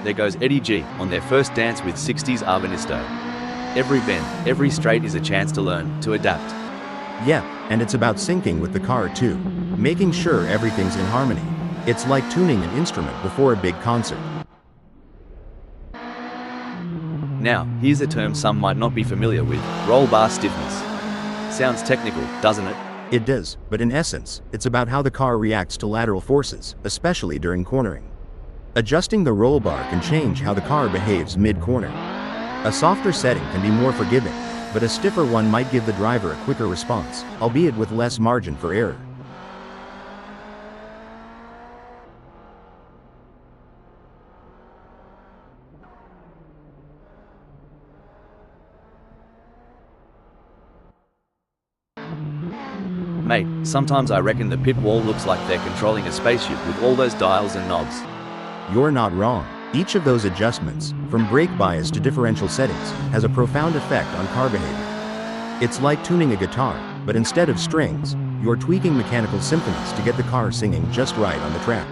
there goes Eddie G on their first dance with 60's Ahvenisto. Every bend, every straight is a chance to learn, to adapt. Yeah, and it's about syncing with the car too. Making sure everything's in harmony. It's like tuning an instrument before a big concert. Now, here's a term some might not be familiar with: roll bar stiffness. Sounds technical, doesn't it? It does, but in essence, it's about how the car reacts to lateral forces, especially during cornering. Adjusting the roll bar can change how the car behaves mid-corner. A softer setting can be more forgiving, but a stiffer one might give the driver a quicker response, albeit with less margin for error. Mate, sometimes I reckon the pit wall looks like they're controlling a spaceship with all those dials and knobs. You're not wrong. Each of those adjustments, from brake bias to differential settings, has a profound effect on car behavior. It's like tuning a guitar, but instead of strings, you're tweaking mechanical symphonies to get the car singing just right on the track.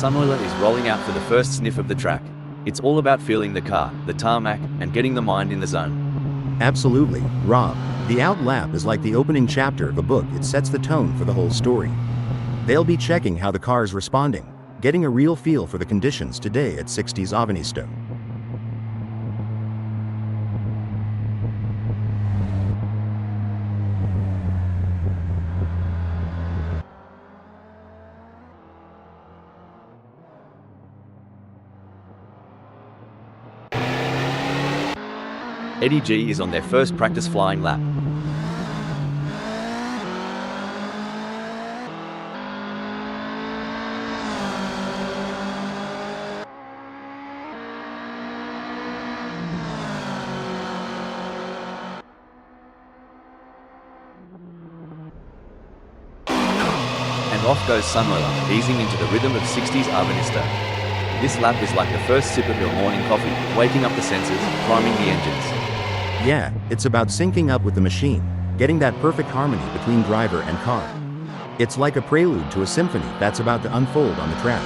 Sunweiler is rolling out for the first sniff of the track. It's all about feeling the car, the tarmac, and getting the mind in the zone. Absolutely, Rob. The out lap is like the opening chapter of a book. It sets the tone for the whole story. They'll be checking how the car's responding, getting a real feel for the conditions today at 60's Ahvenisto. Eddie G is on their first practice flying lap. And off goes Sunweiler, easing into the rhythm of 60's Ahvenisto. This lap is like the first sip of your morning coffee, waking up the senses, priming the engines. Yeah, it's about syncing up with the machine, getting that perfect harmony between driver and car. It's like a prelude to a symphony that's about to unfold on the track.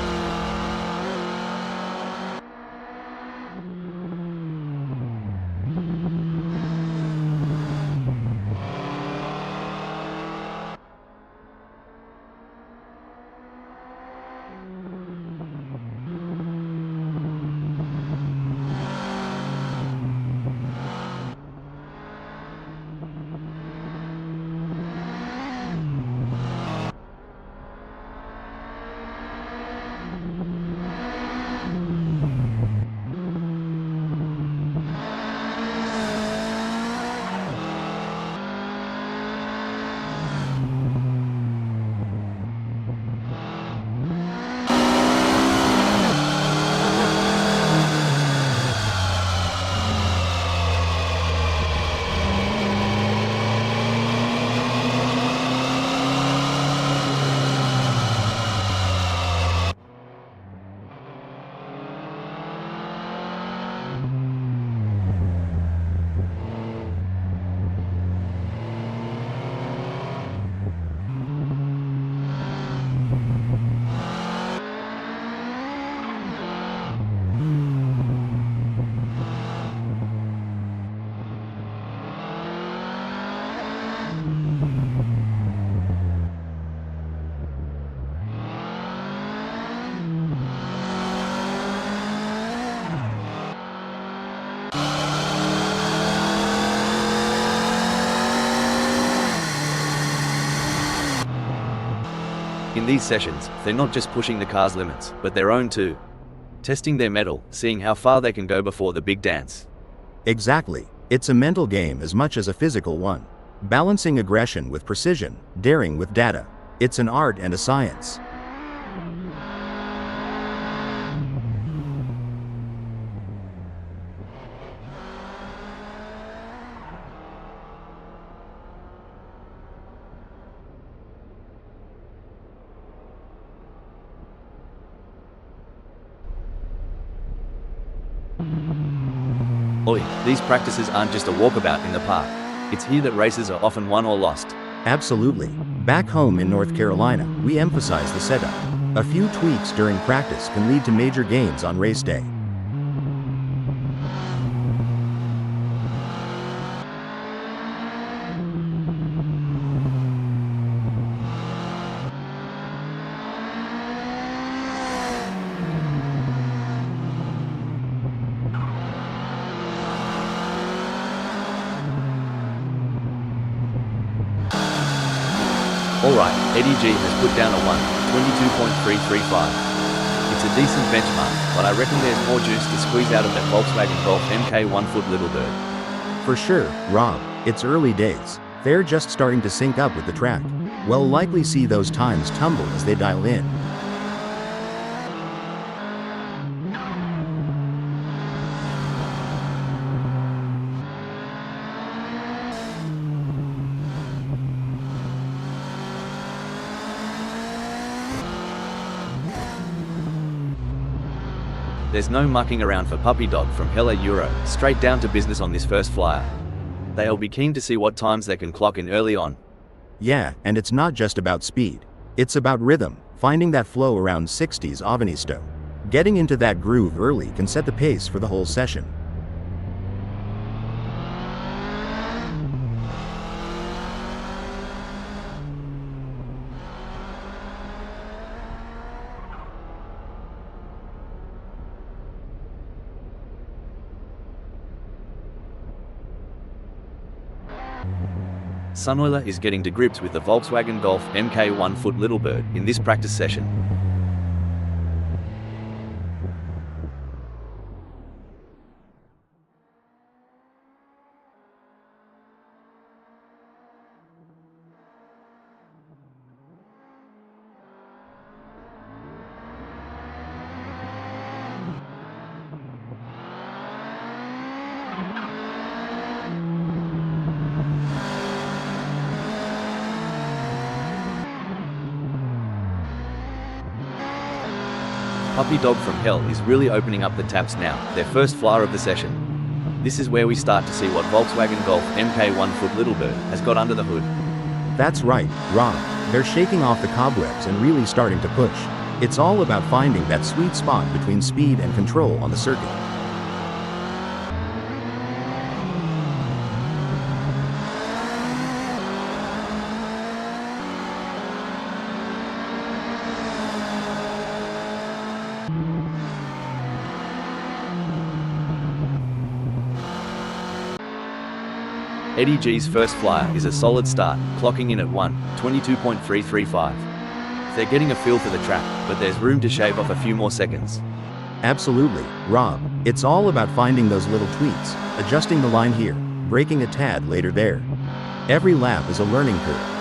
In these sessions, they're not just pushing the car's limits, but their own too. Testing their mettle, seeing how far they can go before the big dance. Exactly. It's a mental game as much as a physical one. Balancing aggression with precision, daring with data. It's an art and a science. Oi, these practices aren't just a walkabout in the park. It's here that races are often won or lost. Absolutely. Back home in North Carolina, we emphasize the setup. A few tweaks during practice can lead to major gains on race day. Alright, Eddie G has put down a 1:22.335. It's a decent benchmark, but I reckon there's more juice to squeeze out of that Volkswagen Golf Mk1 foot Littlebird. For sure, Rob, it's early days. They're just starting to sync up with the track. We'll likely see those times tumble as they dial in. There's no mucking around for Puppy Dog from Hella Euro, straight down to business on this first flyer. They'll be keen to see what times they can clock in early on. Yeah, and it's not just about speed. It's about rhythm, finding that flow around 60's Ahvenisto. Getting into that groove early can set the pace for the whole session. Sunoiler is getting to grips with the Volkswagen Golf Mk1 foot Littlebird in this practice session. Puppy Dog from Hell is really opening up the taps now, their first flyer of the session. This is where we start to see what Volkswagen Golf Mk1 foot Littlebird has got under the hood. That's right, Rob. They're shaking off the cobwebs and really starting to push. It's all about finding that sweet spot between speed and control on the circuit. Eddie G's first flyer is a solid start, clocking in at 1:22.335. They're getting a feel for the track, but there's room to shave off a few more seconds. Absolutely, Rob. It's all about finding those little tweaks, adjusting the line here, braking a tad later there. Every lap is a learning curve.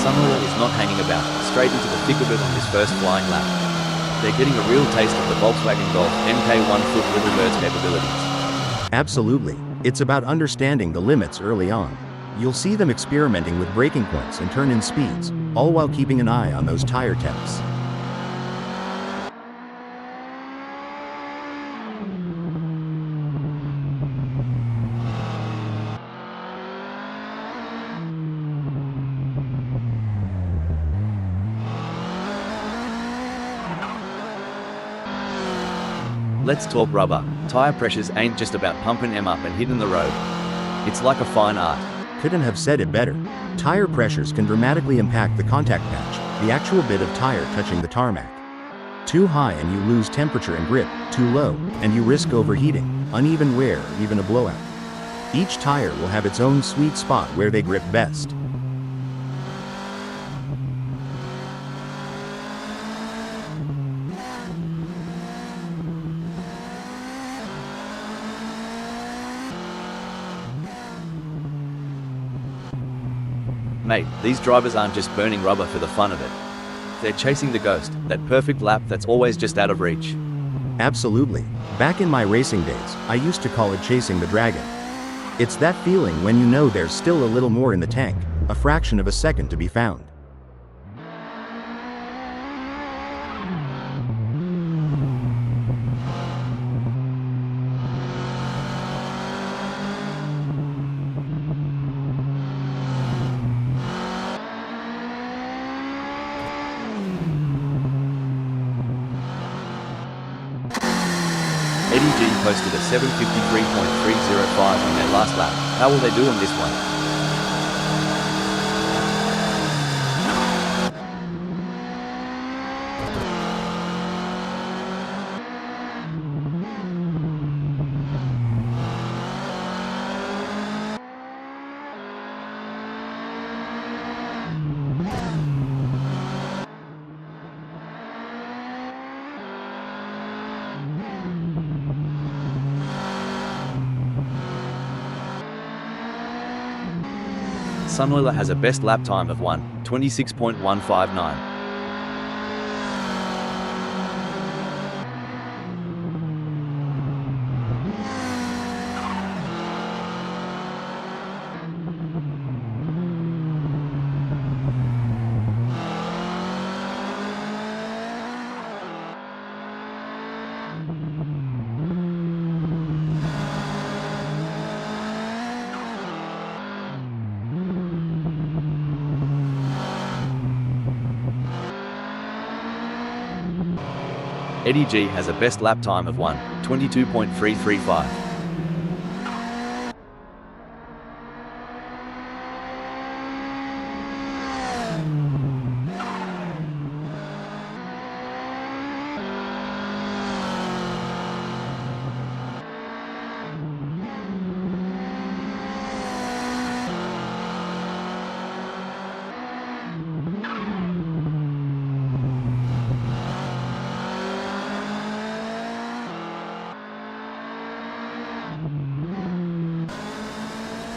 Sunoiler is not hanging about, straight into the thick of it on his first flying lap. They're getting a real taste of the Volkswagen Golf Mk1 foot Littlebird's capabilities. Absolutely. It's about understanding the limits early on. You'll see them experimenting with braking points and turn-in speeds, all while keeping an eye on those tire temps. Let's talk rubber. Tire pressures ain't just about pumping them up and hitting the road. It's like a fine art. Couldn't have said it better. Tire pressures can dramatically impact the contact patch, the actual bit of tire touching the tarmac. Too high and you lose temperature and grip, too low, and you risk overheating, uneven wear, or even a blowout. Each tire will have its own sweet spot where they grip best. Mate, these drivers aren't just burning rubber for the fun of it. They're chasing the ghost, that perfect lap that's always just out of reach. Absolutely. Back in my racing days, I used to call it chasing the dragon. It's that feeling when you know there's still a little more in the tank, a fraction of a second to be found. Eddie G posted a 7:53.305 on their last lap. How will they do on this one? Sunoiler has a best lap time of 1:26.159. Eddie G has a best lap time of 1:22.335.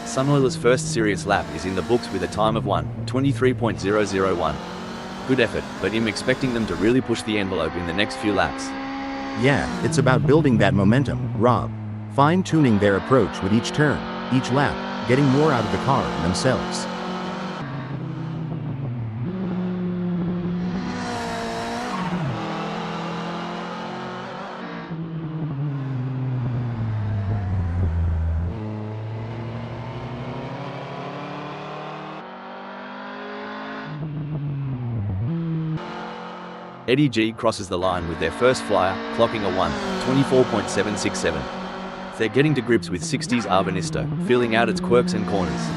Sunoiler's first serious lap is in the books with a time of 1:23.001. Good effort, but I'm expecting them to really push the envelope in the next few laps. Yeah, it's about building that momentum, Rob. Fine-tuning their approach with each turn, each lap, getting more out of the car and themselves. Eddie G crosses the line with their first flyer, clocking a 1:24.767. They're getting to grips with 60's Ahvenisto, feeling out its quirks and corners.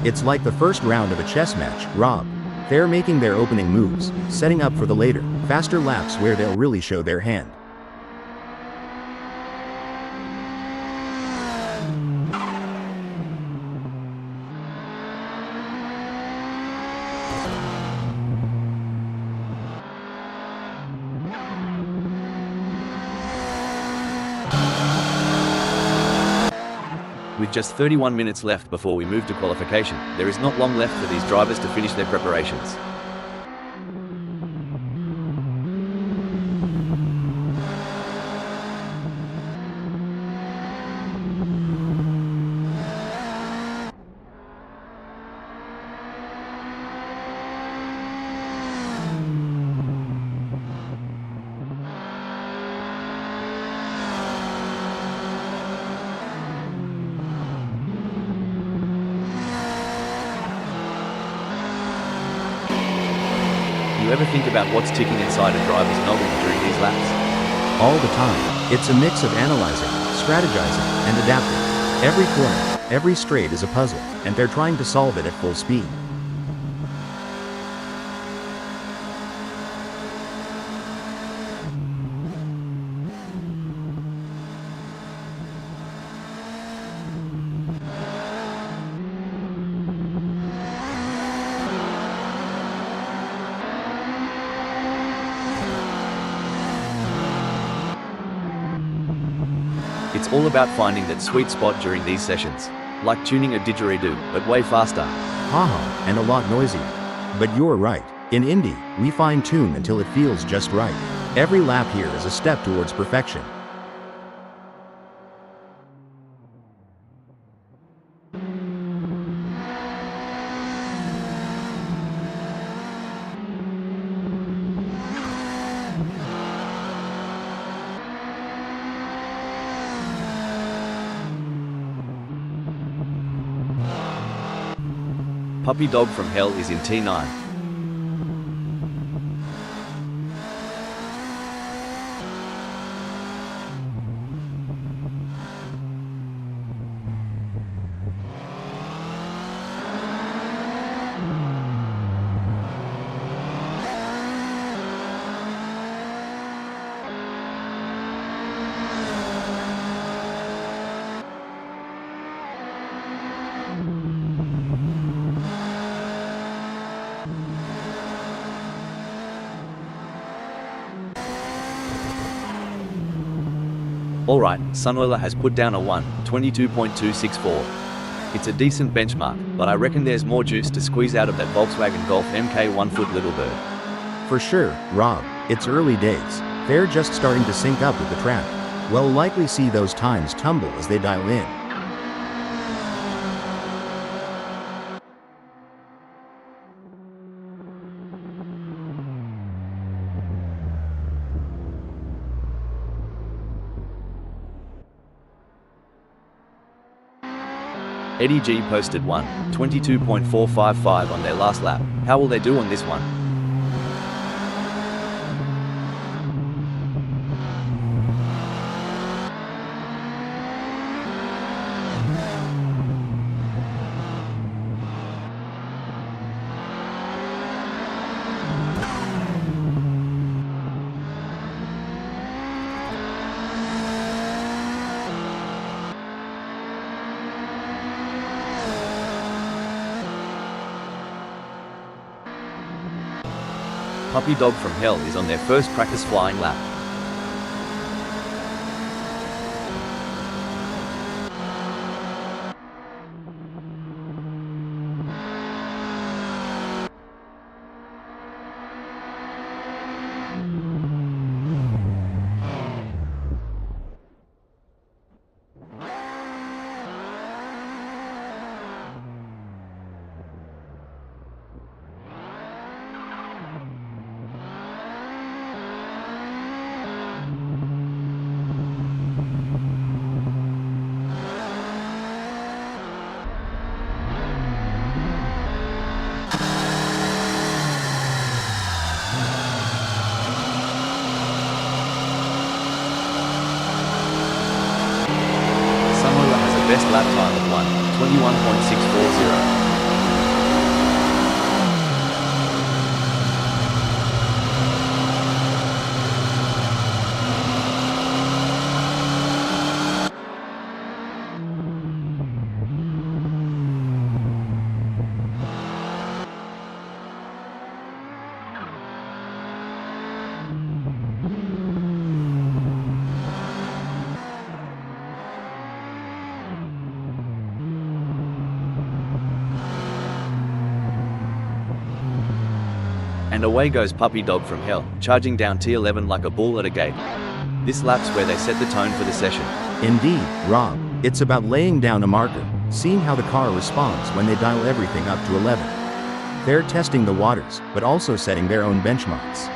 It's like the first round of a chess match, Rob. They're making their opening moves, setting up for the later, faster laps where they'll really show their hand. With just 31 minutes left before we move to qualification, there is not long left for these drivers to finish their preparations. You ever think about what's ticking inside a driver's noggin during these laps? All the time. It's a mix of analyzing, strategizing, and adapting. Every corner, every straight is a puzzle, and they're trying to solve it at full speed. It's all about finding that sweet spot during these sessions. Like tuning a didgeridoo, but way faster. Haha, and a lot noisier. But you're right. In Indy, we fine-tune until it feels just right. Every lap here is a step towards perfection. Puppy Dog from Hell is in T9. Alright, Sunoiler has put down a 1:22.264. It's a decent benchmark, but I reckon there's more juice to squeeze out of that Volkswagen Golf Mk1 foot Littlebird. For sure, Rob, it's early days. They're just starting to sync up with the track. We'll likely see those times tumble as they dial in. Eddie G posted 1:22.455 on their last lap. How will they do on this one? Puppy Dog from Hell is on their first practice flying lap. Best lap time of 1:21.640. And away goes Puppy Dog from Hell, charging down T11 like a bull at a gate. This lap's where they set the tone for the session. Indeed, Rob. It's about laying down a marker, seeing how the car responds when they dial everything up to 11. They're testing the waters, but also setting their own benchmarks.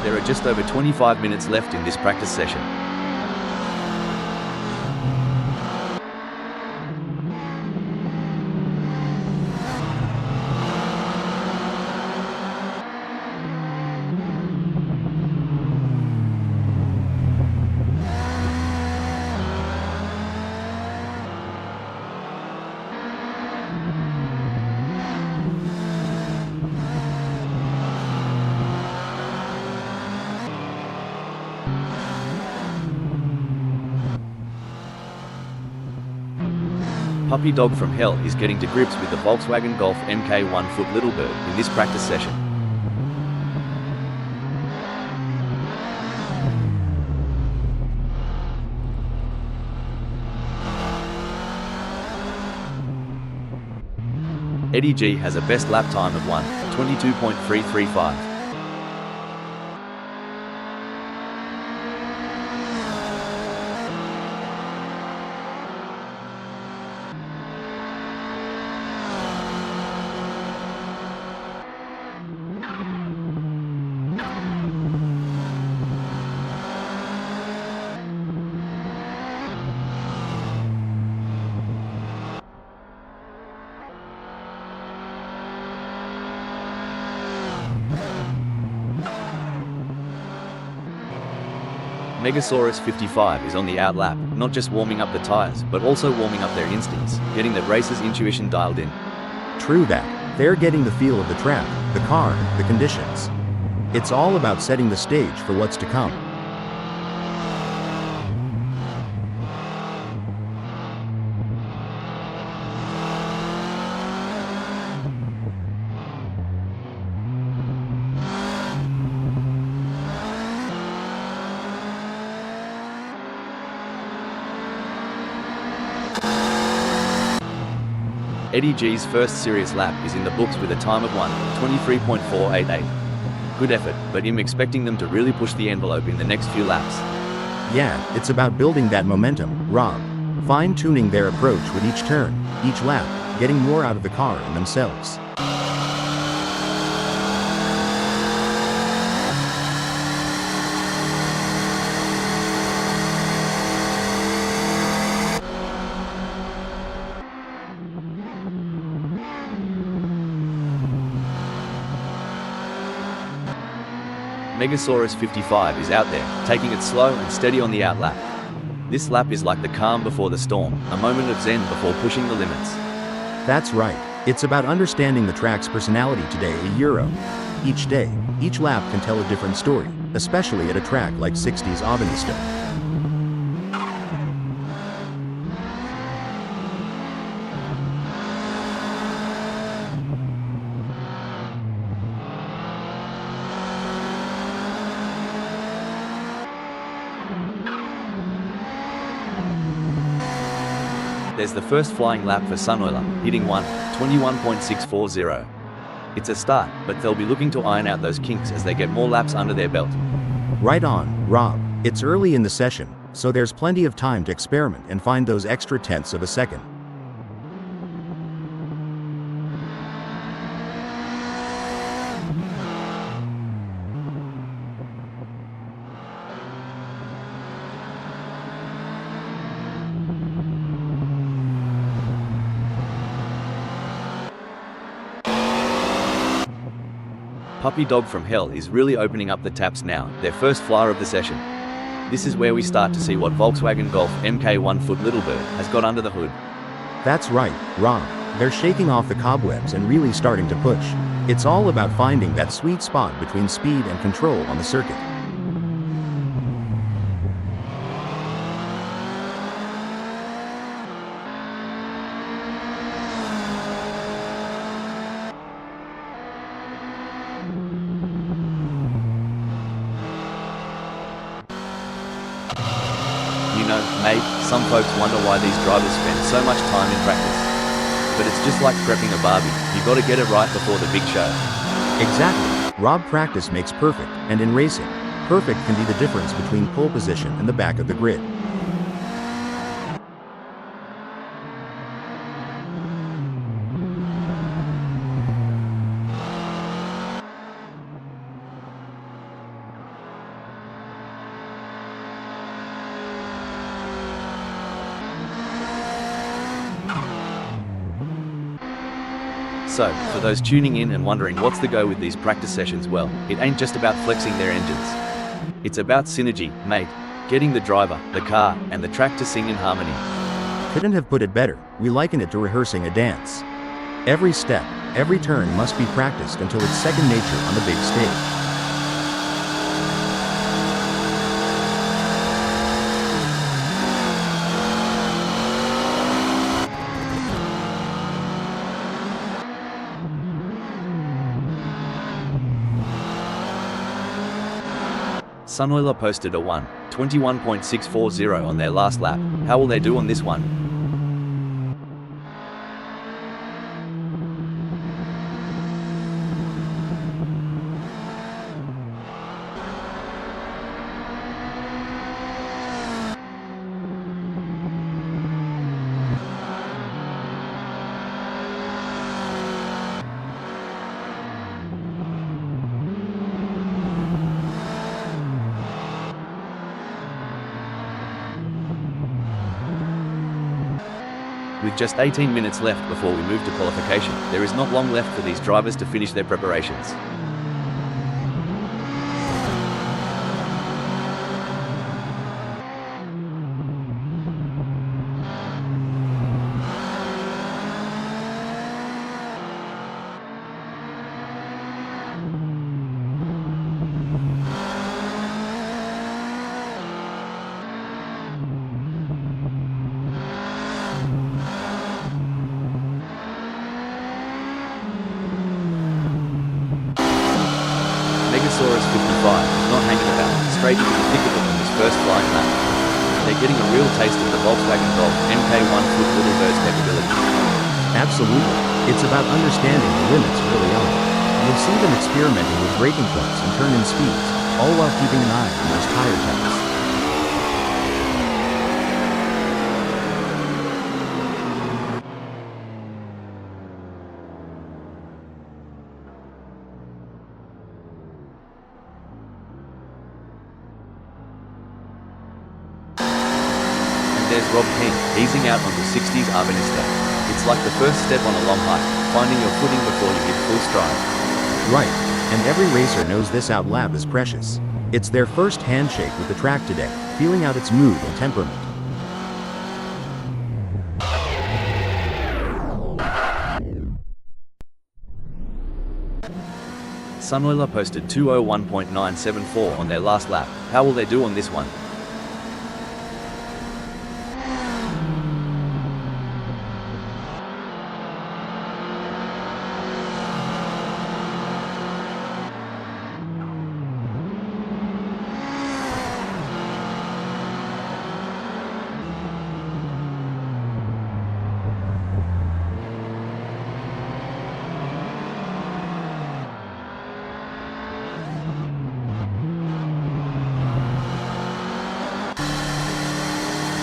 There are just over 25 minutes left in this practice session. Puppy Dog from Hell is getting to grips with the Volkswagen Golf Mk1 Littlebird in this practice session. Eddie G has a best lap time of 1:22.335. Megasaurus 55 is on the out lap, not just warming up the tires, but also warming up their instincts, getting that racer's intuition dialed in. True that. They're getting the feel of the track, the car, the conditions. It's all about setting the stage for what's to come. Eddie G's first serious lap is in the books with a time of 1:23.488. Good effort, but I'm expecting them to really push the envelope in the next few laps. Yeah, it's about building that momentum, Rob. Fine-tuning their approach with each turn, each lap, getting more out of the car and themselves. Megasaurus 55 is out there, taking it slow and steady on the outlap. This lap is like the calm before the storm, a moment of zen before pushing the limits. That's right. It's about understanding the track's personality today a Euro. Each day, each lap can tell a different story, especially at a track like 1960's Ahvenisto. There's the first flying lap for Sunoiler, hitting 21.640. It's a start, but they'll be looking to iron out those kinks as they get more laps under their belt. Right on, Rob. It's early in the session, so there's plenty of time to experiment and find those extra tenths of a second. Puppy Dog from Hell is really opening up the taps now, their first flyer of the session. This is where we start to see what Volkswagen Golf Mk1 foot Littlebird has got under the hood. That's right, Rob. They're shaking off the cobwebs and really starting to push. It's all about finding that sweet spot between speed and control on the circuit. You know, mate, some folks wonder why these drivers spend so much time in practice. But it's just like prepping a barbie, you gotta get it right before the big show. Exactly. Rob, practice makes perfect, and in racing, perfect can be the difference between pole position and the back of the grid. So, for those tuning in and wondering what's the go with these practice sessions, well, it ain't just about flexing their engines. It's about synergy, mate. Getting the driver, the car, and the track to sing in harmony. Couldn't have put it better. We liken it to rehearsing a dance. Every step, every turn must be practiced until it's second nature on the big stage. Sunoiler posted a 21.640 on their last lap. How will they do on this one? With just 18 minutes left before we move to qualification, there is not long left for these drivers to finish their preparations. Megasaurus 55 is not hanging about, straight into the thick of it on this first flying lap. They're getting a real taste of the Volkswagen Golf Mk1 foot Littlebird's capability. Absolutely. It's about understanding the limits early on. You'll see them experimenting with braking points and turn-in speeds, all while keeping an eye on those tire temps. There's Rob King, easing out onto 60's Ahvenisto. It's like the first step on a long hike, finding your footing before you hit full stride. Right, and every racer knows this out lap is precious. It's their first handshake with the track today, feeling out its mood and temperament. Sunoiler posted 201.974 on their last lap. How will they do on this one?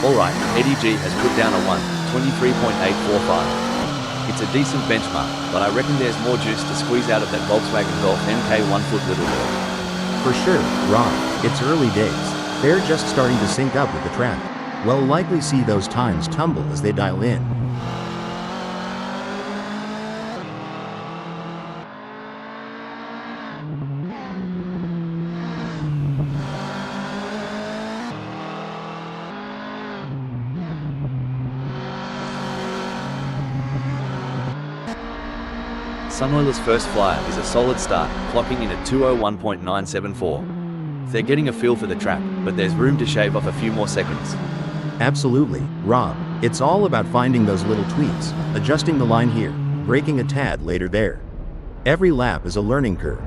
Alright, Eddie G has put down a 1:23.845. It's a decent benchmark, but I reckon there's more juice to squeeze out of that Volkswagen Golf Mk1 foot Littlebird. For sure, Rob, it's early days. They're just starting to sync up with the track. We'll likely see those times tumble as they dial in. Sunoiler's first flyer is a solid start, clocking in at 201.974. They're getting a feel for the track, but there's room to shave off a few more seconds. Absolutely, Rob. It's all about finding those little tweaks, adjusting the line here, braking a tad later there. Every lap is a learning curve.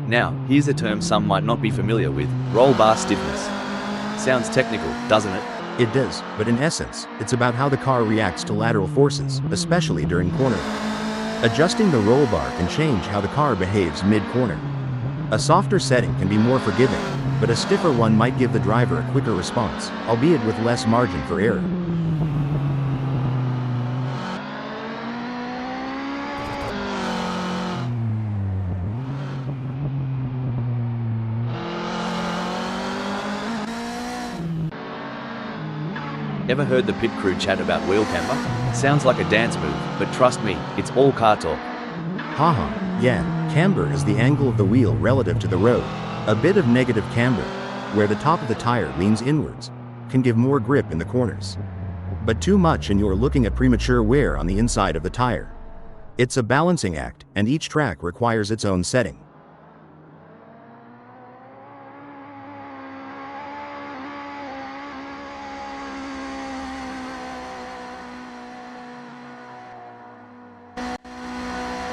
Now, here's a term some might not be familiar with: roll bar stiffness. Sounds technical, doesn't it? It does, but in essence, it's about how the car reacts to lateral forces, especially during cornering. Adjusting the roll bar can change how the car behaves mid-corner. A softer setting can be more forgiving, but a stiffer one might give the driver a quicker response, albeit with less margin for error. Ever heard the pit crew chat about wheel camber? Sounds like a dance move, but trust me, it's all car talk. Haha, yeah, camber is the angle of the wheel relative to the road. A bit of negative camber, where the top of the tire leans inwards, can give more grip in the corners. But too much and you're looking at premature wear on the inside of the tire. It's a balancing act, and each track requires its own setting.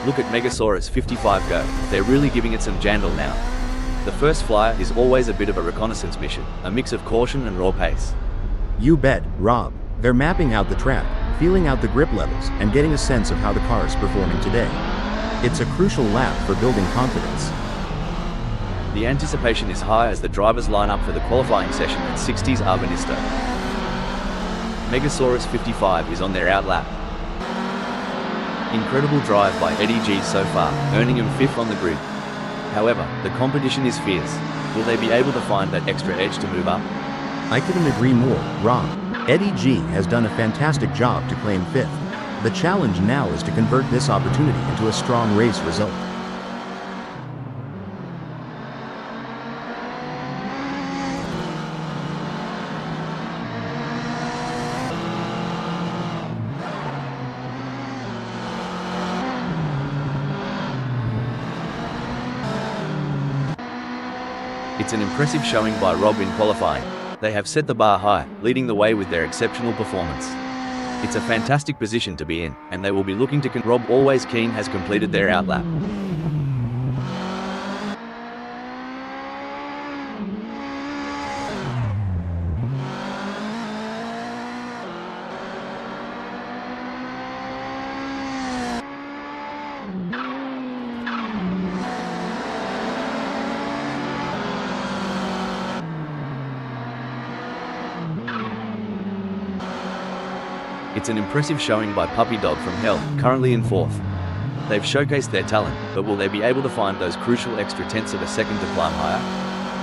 Look at Megasaurus 55 go, they're really giving it some jandle now. The first flyer is always a bit of a reconnaissance mission, a mix of caution and raw pace. You bet, Rob. They're mapping out the track, feeling out the grip levels, and getting a sense of how the car is performing today. It's a crucial lap for building confidence. The anticipation is high as the drivers line up for the qualifying session at 60's Ahvenisto. Megasaurus 55 is on their out lap. Incredible drive by Eddie G so far, earning him 5th on the grid. However, the competition is fierce. Will they be able to find that extra edge to move up? I couldn't agree more, Rob. Eddie G has done a fantastic job to claim 5th. The challenge now is to convert this opportunity into a strong race result. It's an impressive showing by Rob in qualifying. They have set the bar high, leading the way with their exceptional performance. It's a fantastic position to be in, and they will be looking to Rob always keen has completed their out lap. It's an impressive showing by Puppy Dog from Hell, currently in 4th. They've showcased their talent, but will they be able to find those crucial extra tenths of a second to climb higher?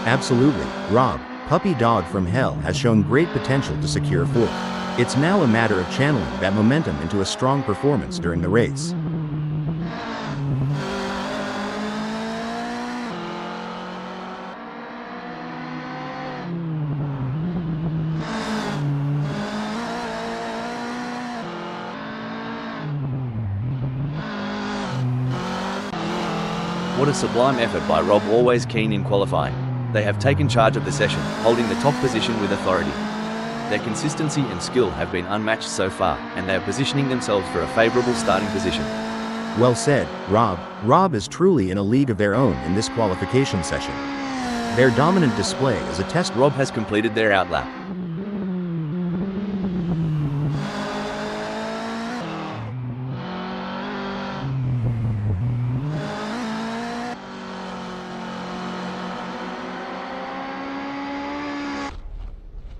Absolutely, Rob. Puppy Dog from Hell has shown great potential to secure 4th. It's now a matter of channeling that momentum into a strong performance during the race. What a sublime effort by Rob, always keen in qualifying. They have taken charge of the session, holding the top position with authority. Their consistency and skill have been unmatched so far, and they are positioning themselves for a favourable starting position. Well said, Rob. Rob is truly in a league of their own in this qualification session. Their dominant display is a test. Rob has completed their outlap.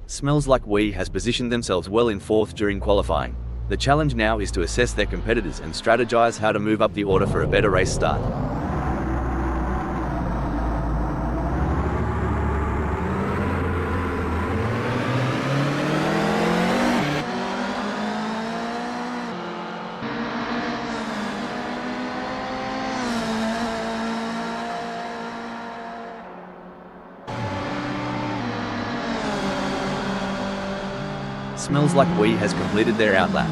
Smells Like We has positioned themselves well in 4th during qualifying. The challenge now is to assess their competitors and strategize how to move up the order for a better race start. Smells Like We has completed their outlap.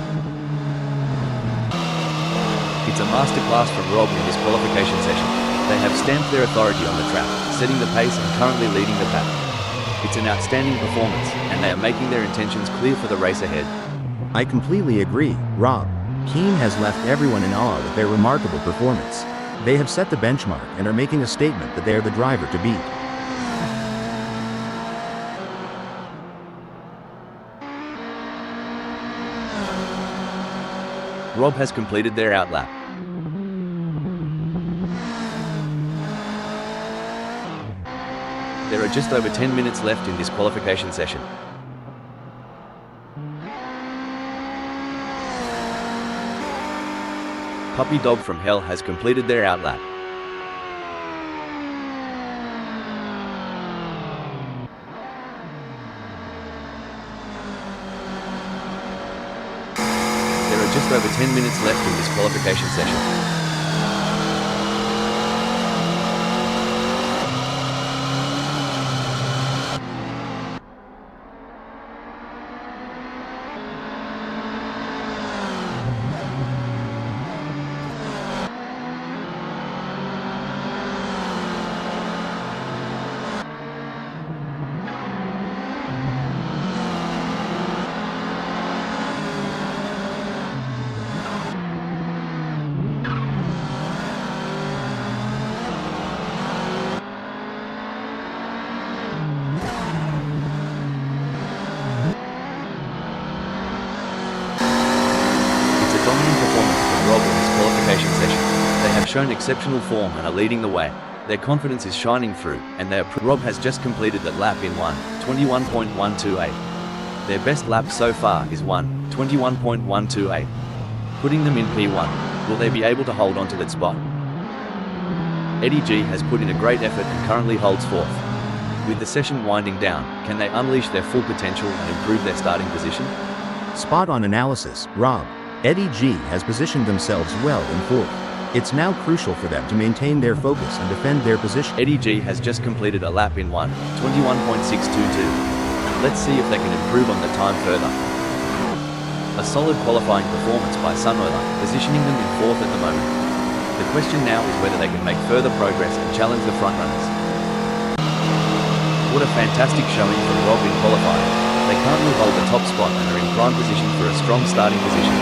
It's a masterclass from Rob in this qualification session. They have stamped their authority on the track, setting the pace and currently leading the pack. It's an outstanding performance, and they are making their intentions clear for the race ahead. I completely agree, Rob. Keane has left everyone in awe with their remarkable performance. They have set the benchmark and are making a statement that they are the driver to beat. Rob has completed their outlap. There are just over 10 minutes left in this qualification session. Puppy Dog from Hell has completed their outlap. Just over 10 minutes left in this qualification session. They have shown exceptional form and are leading the way. Their confidence is shining through, and Rob has just completed that lap in 1:21.128. Their best lap so far is 1:21.128. Putting them in P1. Will they be able to hold on to that spot? Eddie G has put in a great effort and currently holds 4th. With the session winding down, can they unleash their full potential and improve their starting position? Spot on analysis, Rob. Eddie G has positioned themselves well in 4th. It's now crucial for them to maintain their focus and defend their position. Eddie G has just completed a lap in 1:21.622. Let's see if they can improve on the time further. A solid qualifying performance by Sunola, positioning them in 4th at the moment. The question now is whether they can make further progress and challenge the frontrunners. What a fantastic showing from Rob in qualifying. They currently hold the top spot and are in prime position for a strong starting position.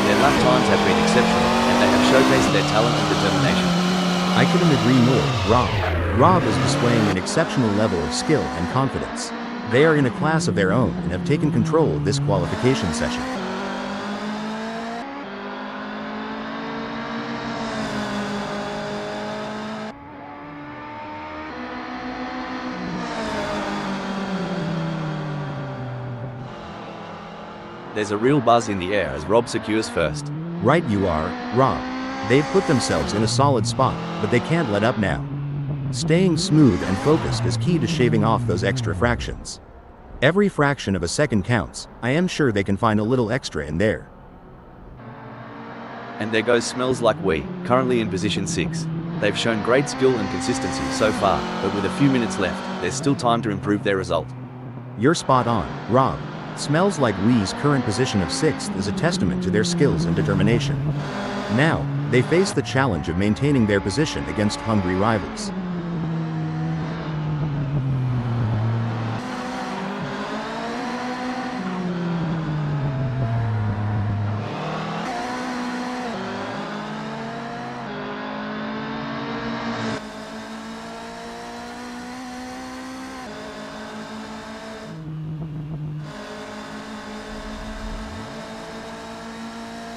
Their lap times have been exceptional, and they have showcased their talent and determination. I couldn't agree more, Rob. Rob is displaying an exceptional level of skill and confidence. They are in a class of their own and have taken control of this qualification session. There's a real buzz in the air as Rob secures first. Right you are, Rob. They've put themselves in a solid spot, but they can't let up now. Staying smooth and focused is key to shaving off those extra fractions. Every fraction of a second counts. I am sure they can find a little extra in there. And there goes Smells Like We, currently in position 6. They've shown great skill and consistency so far, but with a few minutes left, there's still time to improve their result. You're spot on, Rob. Smells Like We's current position of 6th is a testament to their skills and determination. Now, they face the challenge of maintaining their position against hungry rivals.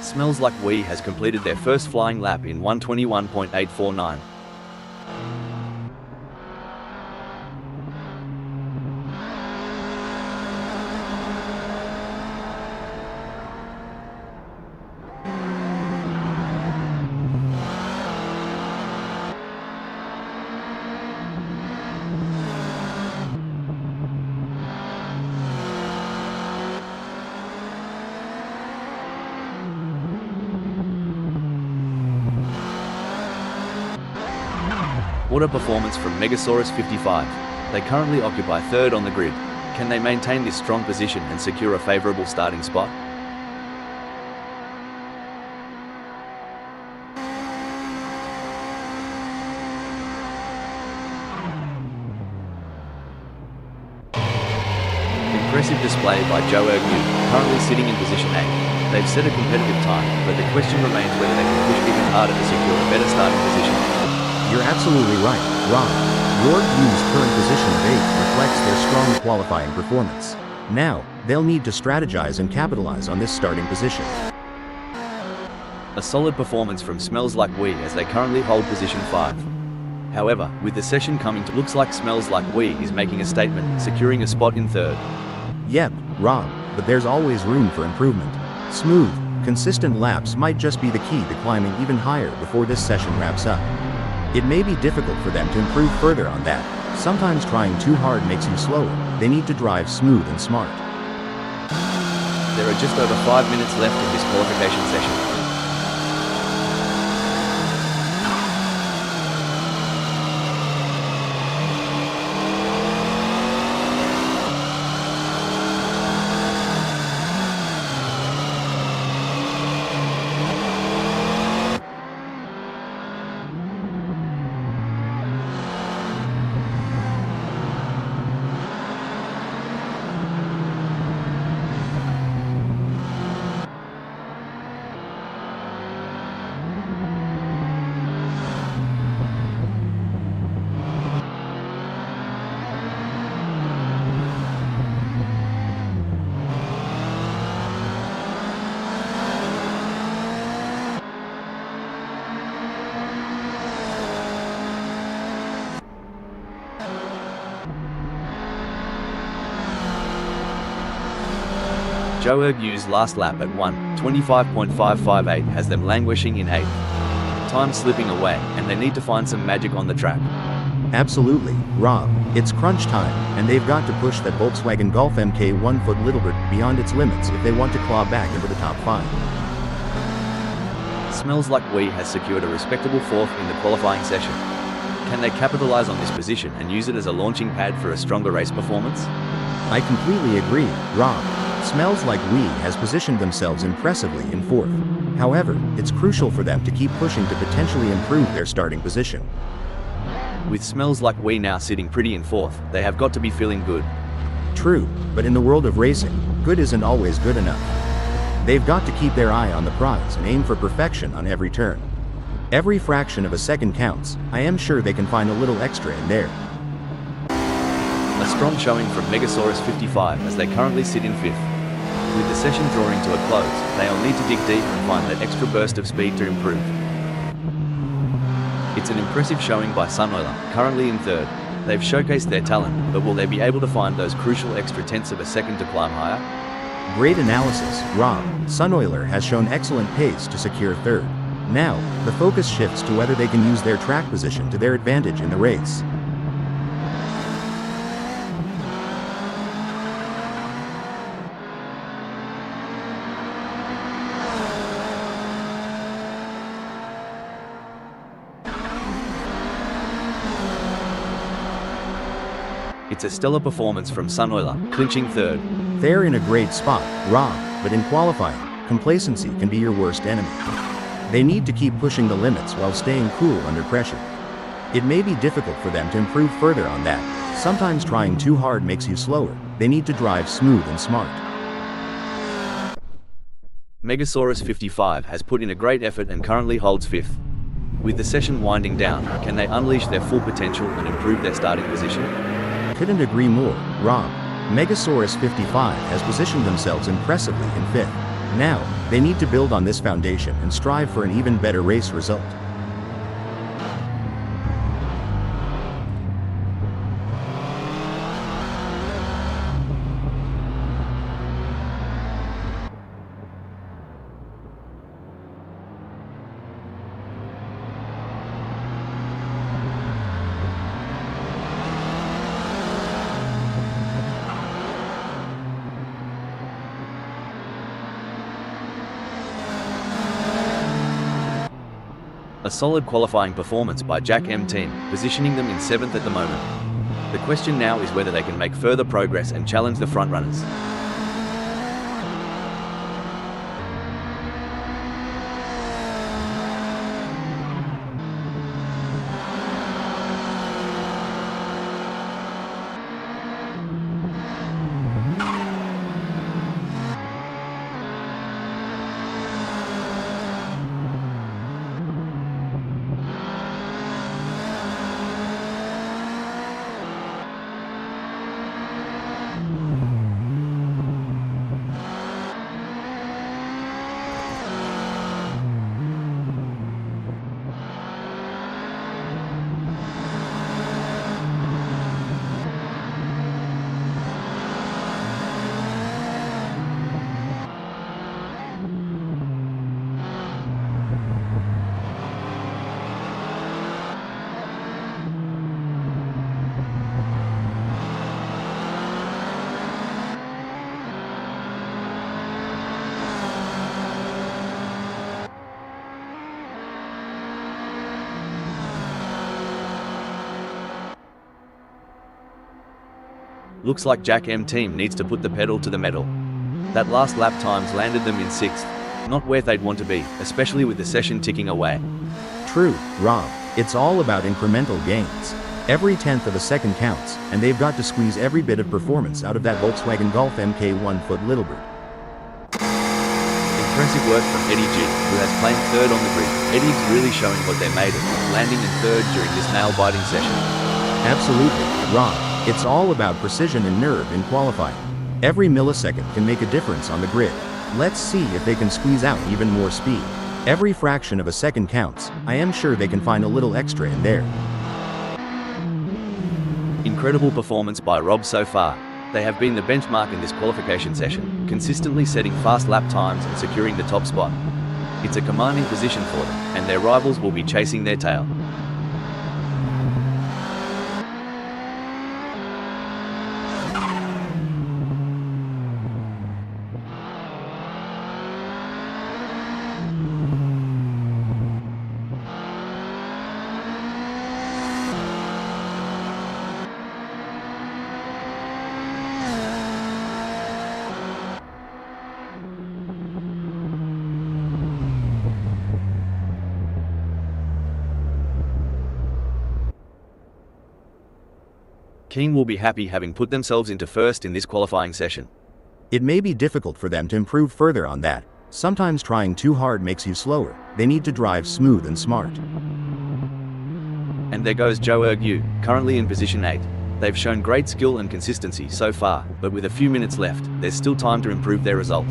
Smells Like We has completed their first flying lap in 1:21.849. What a performance from Megasaurus 55. They currently occupy 3rd on the grid. Can they maintain this strong position and secure a favourable starting spot? Impressive display by Joe Ergu, currently sitting in position 8. They've set a competitive time, but the question remains whether they can push even harder to secure a better starting position. You're absolutely right, Rob. Lord Yu's current position of 8 reflects their strong qualifying performance. Now, they'll need to strategize and capitalize on this starting position. A solid performance from Smells Like We as they currently hold position 5. However, with the session coming to, looks like Smells Like We is making a statement, securing a spot in 3rd. Yep, Rob, but there's always room for improvement. Smooth, consistent laps might just be the key to climbing even higher before this session wraps up. It may be difficult for them to improve further on that. Sometimes trying too hard makes you slower. They need to drive smooth and smart. There are just over 5 minutes left in this qualification session. Joe Ergu's last lap at 1:25.558 has them languishing in 8th. Time slipping away, and they need to find some magic on the track. Absolutely, Rob. It's crunch time, and they've got to push that Volkswagen Golf Mk1 foot Littlebird beyond its limits if they want to claw back into the top 5. Smells Like We has secured a respectable 4th in the qualifying session. Can they capitalize on this position and use it as a launching pad for a stronger race performance? I completely agree, Rob. Smells Like We has positioned themselves impressively in 4th. However, it's crucial for them to keep pushing to potentially improve their starting position. With Smells Like We now sitting pretty in 4th, they have got to be feeling good. True, but in the world of racing, good isn't always good enough. They've got to keep their eye on the prize and aim for perfection on every turn. Every fraction of a second counts. I am sure they can find a little extra in there. A strong showing from Megasaurus 55 as they currently sit in 5th. With the session drawing to a close, they'll need to dig deep and find that extra burst of speed to improve. It's an impressive showing by Sunoiler, currently in 3rd. They've showcased their talent, but will they be able to find those crucial extra tenths of a second to climb higher? Great analysis, Rob. Sunoiler has shown excellent pace to secure third. Now, the focus shifts to whether they can use their track position to their advantage in the race. It's a stellar performance from Sunoiler, clinching third. They're in a great spot, Rob, but in qualifying, complacency can be your worst enemy. They need to keep pushing the limits while staying cool under pressure. It may be difficult for them to improve further on that. Sometimes trying too hard makes you slower. They need to drive smooth and smart. Megasaurus 55 has put in a great effort and currently holds fifth. With the session winding down, can they unleash their full potential and improve their starting position? Couldn't agree more, Rob. Megasaurus 55 has positioned themselves impressively in fifth. Now, they need to build on this foundation and strive for an even better race result. A solid qualifying performance by Jack M team, positioning them in 7th at the moment. The question now is whether they can make further progress and challenge the frontrunners. Looks like Jack M team needs to put the pedal to the metal. That last lap times landed them in 6th, not where they'd want to be, especially with the session ticking away. True, Rob. It's all about incremental gains. Every tenth of a second counts, and they've got to squeeze every bit of performance out of that Volkswagen Golf Mk1 foot Littlebird. Impressive work from Eddie G, who has claimed third on the grid. Eddie's really showing what they're made of, landing in third during this nail-biting session. Absolutely, Rob. It's all about precision and nerve in qualifying. Every millisecond can make a difference on the grid. Let's see if they can squeeze out even more speed. Every fraction of a second counts. I am sure they can find a little extra in there. Incredible performance by Rob so far. They have been the benchmark in this qualification session, consistently setting fast lap times and securing the top spot. It's a commanding position for them, and their rivals will be chasing their tail. Keen will be happy having put themselves into first in this qualifying session. It may be difficult for them to improve further on that. Sometimes trying too hard makes you slower. They need to drive smooth and smart. And there goes Joe Ergu, currently in position 8. They've shown great skill and consistency so far, but with a few minutes left, there's still time to improve their result.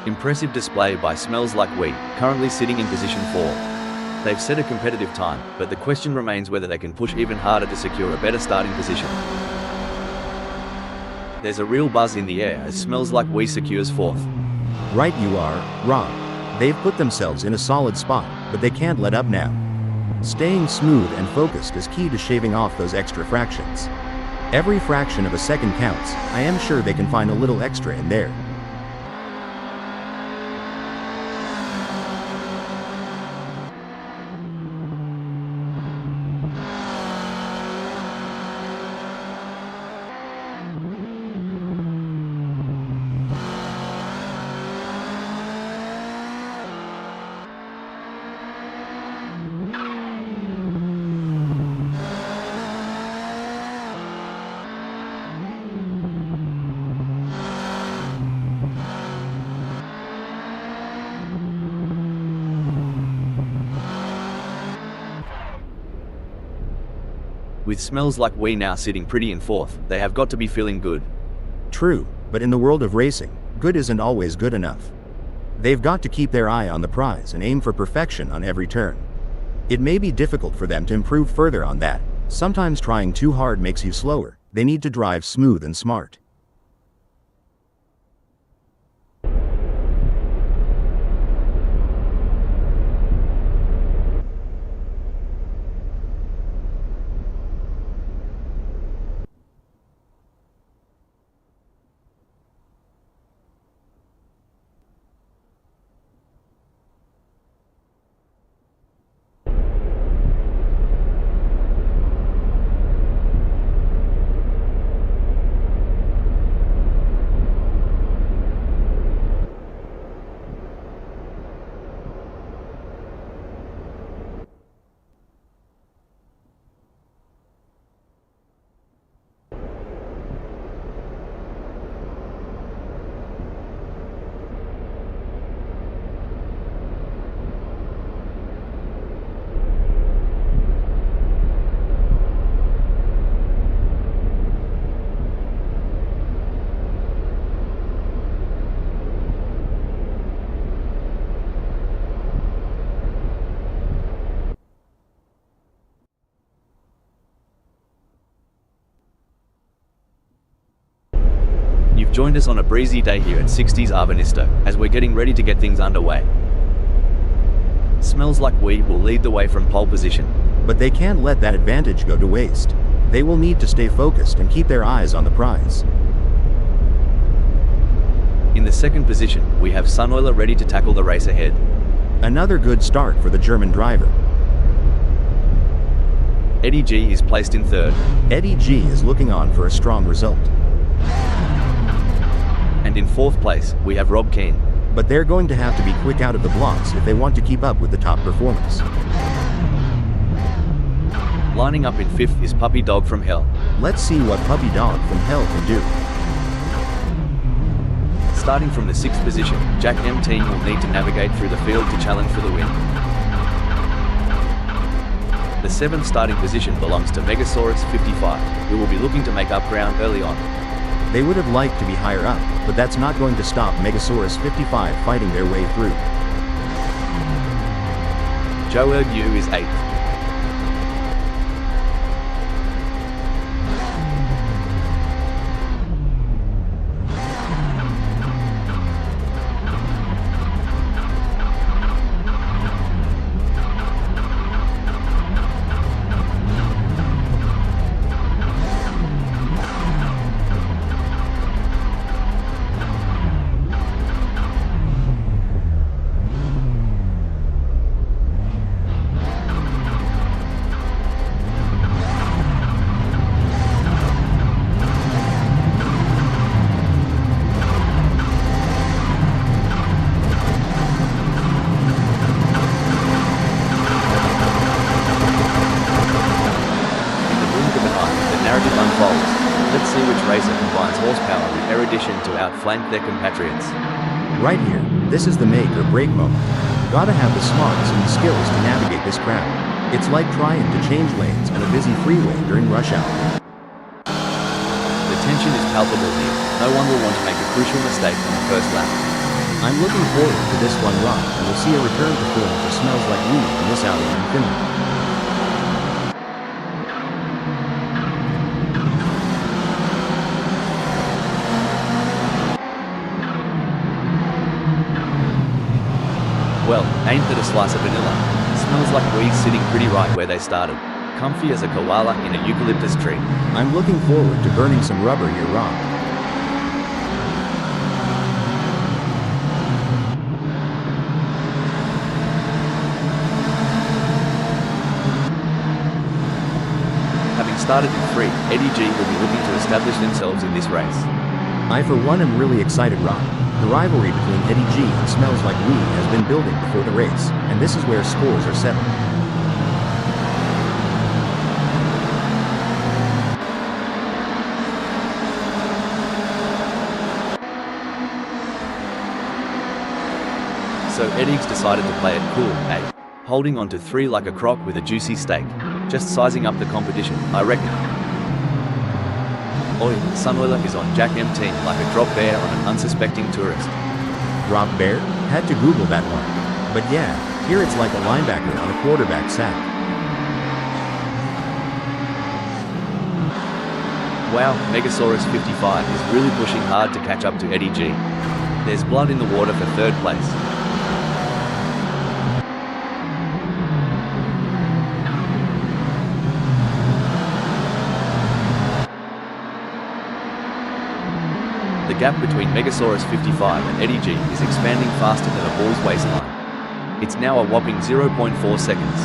Impressive display by Smells Like We, currently sitting in position 4. They've set a competitive time, but the question remains whether they can push even harder to secure a better starting position. There's a real buzz in the air as Smells Like We secures 4th. Right you are, Rob. They've put themselves in a solid spot, but they can't let up now. Staying smooth and focused is key to shaving off those extra fractions. Every fraction of a second counts. I am sure they can find a little extra in there. With Smells Like We now sitting pretty in 4th, they have got to be feeling good. True, but in the world of racing, good isn't always good enough. They've got to keep their eye on the prize and aim for perfection on every turn. It may be difficult for them to improve further on that. Sometimes trying too hard makes you slower. They need to drive smooth and smart. You've joined us on a breezy day here at 1960's Ahvenisto, as we're getting ready to get things underway. Smells Like We will lead the way from pole position. But they can't let that advantage go to waste. They will need to stay focused and keep their eyes on the prize. In the 2nd position, we have Sunoiler ready to tackle the race ahead. Another good start for the German driver. Eddie G is placed in 3rd. Eddie G is looking on for a strong result. And in 4th place, we have Rob Keane. But they're going to have to be quick out of the blocks if they want to keep up with the top performers. Lining up in 5th is Puppy Dog from Hell. Let's see what Puppy Dog from Hell can do. Starting from the 6th position, Jack M. Team will need to navigate through the field to challenge for the win. The 7th starting position belongs to Megasaurus 55, who will be looking to make up ground early on. They would have liked to be higher up, but that's not going to stop Megasaurus 55 fighting their way through. Joe Ergu is 8th. Let's see which racer combines horsepower with erudition to outflank their compatriots. Right here, this is the make or break moment. Gotta have the smarts and the skills to navigate this crowd. It's like trying to change lanes on a busy freeway during rush hour. The tension is palpable here. No one will want to make a crucial mistake on the first lap. I'm looking forward to this one, Rob, and we'll see a return to form for Smells Like Weed in this outing in Finland. Well, ain't that a slice of vanilla? Smells like weed sitting pretty right where they started. Comfy as a koala in a eucalyptus tree. I'm looking forward to burning some rubber here, Rob. Having started in 3, Eddie G will be looking to establish themselves in this race. I for one am really excited, Rob. The rivalry between Eddie G and Smells Like Weed has been building before the race, and this is where scores are settled. So Eddie's decided to play it cool, eh? Holding on to 3 like a croc with a juicy steak. Just sizing up the competition, I reckon. Oi, Sunoiler is on Jack M team like a drop bear on an unsuspecting tourist. Drop bear? Had to Google that one. But yeah, here it's like a linebacker on a quarterback sack. Wow, Megasaurus 55 is really pushing hard to catch up to Eddie G. There's blood in the water for 3rd place. The gap between Megasaurus 55 and Eddie G is expanding faster than a ball's waistline. It's now a whopping 0.4 seconds.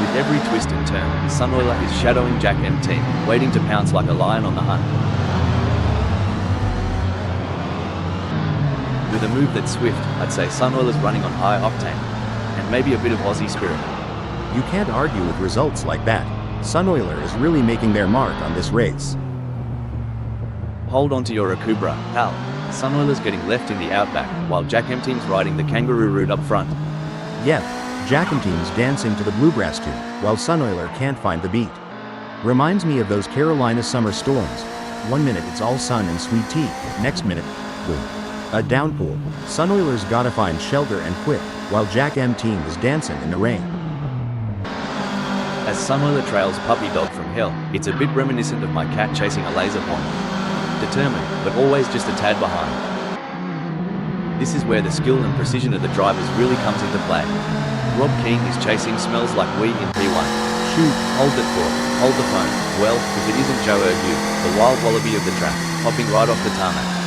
With every twist and turn, Sunoiler is shadowing Jack M team, waiting to pounce like a lion on the hunt. With a move that's swift, I'd say Sunoiler's running on high octane, and maybe a bit of Aussie spirit. You can't argue with results like that. Sunoiler is really making their mark on this race. Hold on to your Akubra, pal. Sunoiler's getting left in the outback, while Jack M team's riding the kangaroo route up front. Yep, Jack M team's dancing to the bluegrass tune, while Sunoiler can't find the beat. Reminds me of those Carolina summer storms. One minute it's all sun and sweet tea, next minute, boom. A downpour. Sunoiler's gotta find shelter and quit, while Jack M team is dancing in the rain. As Sunoiler trails Puppy Dog from hell, it's a bit reminiscent of my cat chasing a laser pointer. Determined, but always just a tad behind. This is where the skill and precision of the drivers really comes into play. Rob King is chasing Smells Like Weed in P1. Shoot, hold it for, hold the phone. Well, if it isn't Joe Erhue, the wild wallaby of the track, hopping right off the tarmac.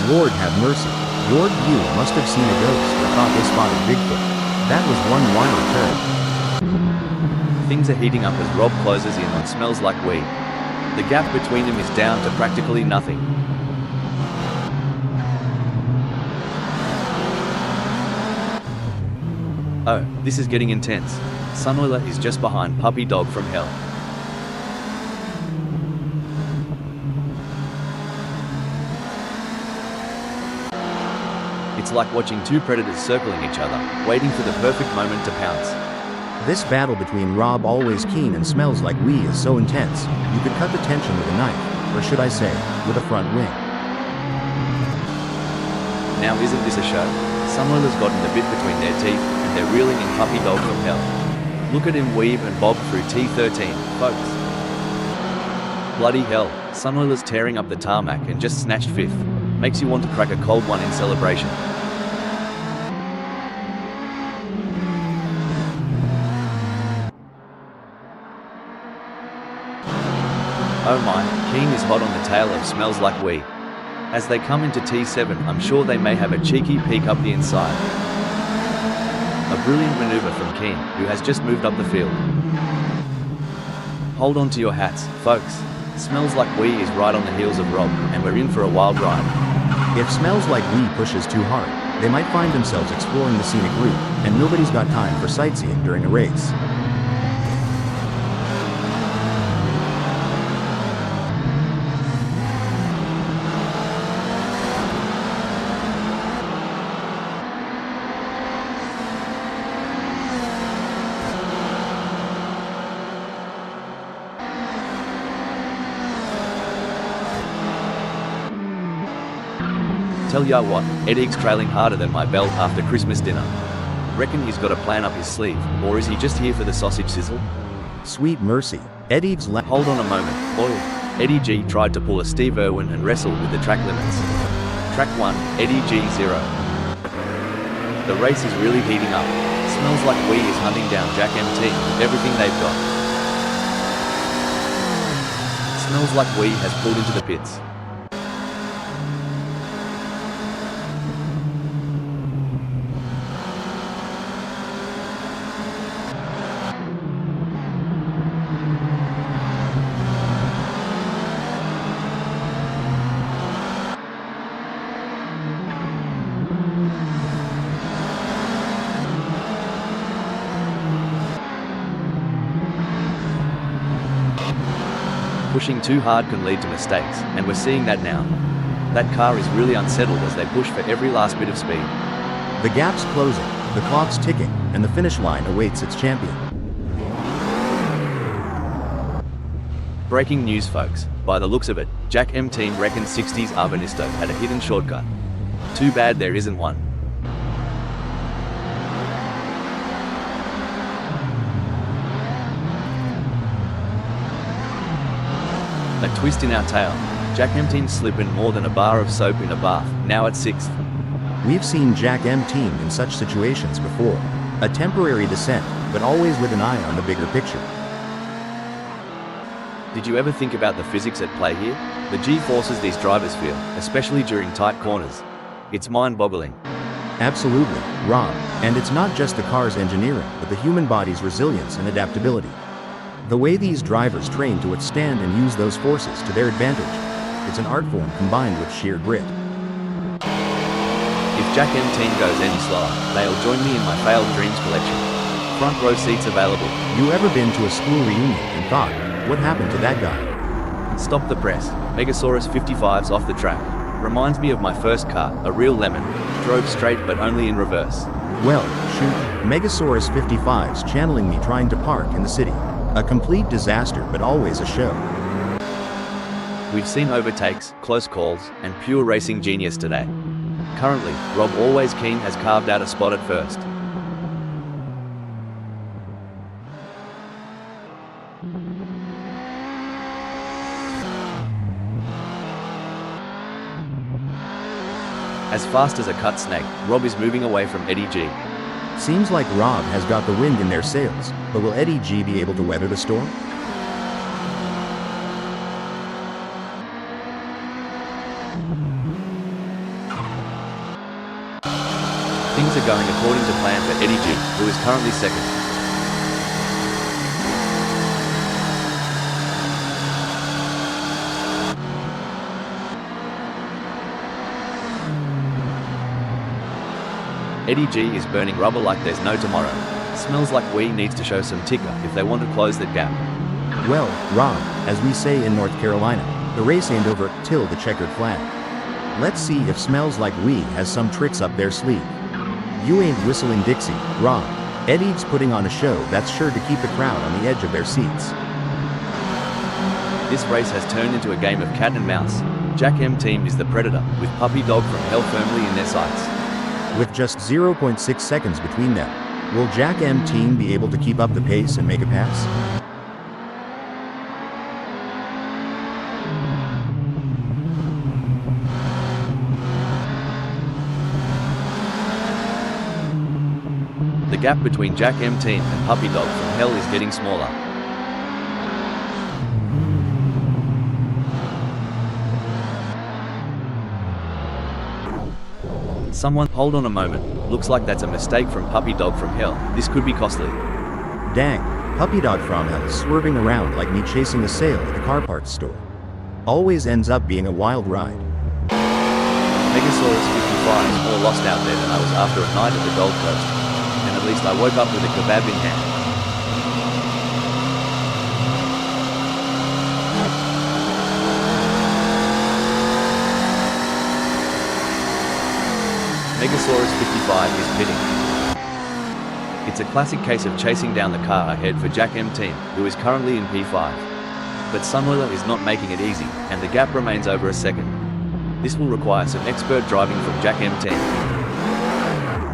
Lord have mercy. Lord you must have seen a ghost or thought they spotted Bigfoot. That was one wild turn. Things are heating up as Rob closes in on Smells Like Weed. The gap between them is down to practically nothing. Oh, this is getting intense. Sunoiler is just behind Puppy Dog from hell. It's like watching 2 predators circling each other, waiting for the perfect moment to pounce. This battle between Rob Always Keen and Smells Like Weed is so intense, you could cut the tension with a knife, or should I say, with a front wing. Now isn't this a show? Sunoiler's gotten the bit between their teeth, and they're reeling in Puppy Dog from hell. Look at him weave and bob through T13, folks. Bloody hell, Sunoiler's tearing up the tarmac and just snatched 5th. Makes you want to crack a cold one in celebration. Oh my, Keen is hot on the tail of Smells Like Weed. As they come into T7, I'm sure they may have a cheeky peek up the inside. A brilliant maneuver from Keen, who has just moved up the field. Hold on to your hats, folks. Smells Like Weed is right on the heels of Rob, and we're in for a wild ride. If Smells Like Weed pushes too hard, they might find themselves exploring the scenic route, and nobody's got time for sightseeing during a race. Tell ya what, Eddie's trailing harder than my belt after Christmas dinner. Reckon he's got a plan up his sleeve, or is he just here for the sausage sizzle? Sweet mercy. Eddie's Hold on a moment, boy. Eddie G tried to pull a Steve Irwin and wrestle with the track limits. Track 1, Eddie G 0. The race is really heating up. Smells like Wee is hunting down Jack MT with everything they've got. Smells like Wee has pulled into the pits. Pushing too hard can lead to mistakes, and we're seeing that now. That car is really unsettled as they push for every last bit of speed. The gap's closing, the clock's ticking, and the finish line awaits its champion. Breaking news, folks. By the looks of it, Jack M team reckons 1960's Ahvenisto had a hidden shortcut. Too bad there isn't one. A twist in our tale. Jack M team slipping more than a bar of soap in a bath, now at 6th. We've seen Jack M team in such situations before. A temporary descent, but always with an eye on the bigger picture. Did you ever think about the physics at play here? The G-forces these drivers feel, especially during tight corners. It's mind-boggling. Absolutely, Rob. And it's not just the car's engineering, but the human body's resilience and adaptability. The way these drivers train to withstand and use those forces to their advantage. It's an art form combined with sheer grit. If Jack M team goes any slower, they'll join me in my failed dreams collection. Front row seats available. You ever been to a school reunion and thought, what happened to that guy? Stop the press. Megasaurus 55's off the track. Reminds me of my first car, a real lemon. Drove straight but only in reverse. Well, shoot, Megasaurus 55's channeling me trying to park in the city. A complete disaster, but always a show. We've seen overtakes, close calls, and pure racing genius today. Currently, Rob Always Keen has carved out a spot at first. As fast as a cut snake, Rob is moving away from Eddie G. Seems like Rob has got the wind in their sails, but will Eddie G be able to weather the storm? Things are going according to plan for Eddie G, who is currently second. Eddie G is burning rubber like there's no tomorrow. Smells like we needs to show some ticker if they want to close that gap. Well, Rob, as we say in North Carolina, the race ain't over till the checkered flag. Let's see if Smells Like We has some tricks up their sleeve. You ain't whistling Dixie, Rob. Eddie's putting on a show that's sure to keep the crowd on the edge of their seats. This race has turned into a game of cat and mouse. Jack M team is the predator, with Puppy Dog from Hell firmly in their sights. With just 0.6 seconds between them, will Jack M team be able to keep up the pace and make a pass? The gap between Jack M team and Puppy Dog from Hell is getting smaller. Someone, hold on a moment. Looks like that's a mistake from Puppy Dog from Hell. This could be costly. Dang, Puppy Dog from Hell swerving around like me chasing a sale at a car parts store. Always ends up being a wild ride. Megasaurus 55 is more lost out there than I was after a night at the Gold Coast. And at least I woke up with a kebab in hand. Megasaurus 55 is pitting. It's a classic case of chasing down the car ahead for Jack M team, who is currently in P5. But Sunwheeler is not making it easy, and the gap remains over a second. This will require some expert driving from Jack M10.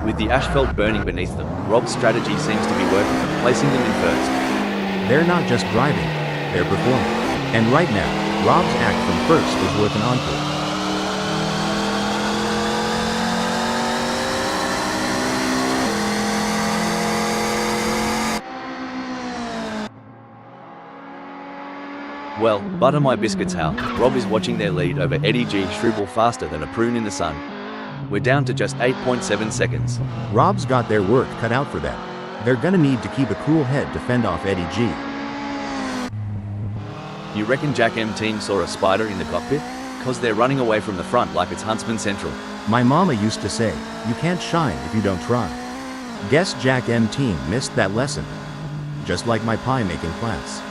With the asphalt burning beneath them, Rob's strategy seems to be working, placing them in first. They're not just driving, they're performing. And right now, Rob's act from first is worth an encore. Well, butter my biscuits, Hal. Rob is watching their lead over Eddie G shrivel faster than a prune in the sun. We're down to just 8.7 seconds. Rob's got their work cut out for them. They're gonna need to keep a cool head to fend off Eddie G. You reckon Jack M team saw a spider in the cockpit? Cause they're running away from the front like it's Huntsman Central. My mama used to say, you can't shine if you don't try. Guess Jack M team missed that lesson. Just like my pie making class.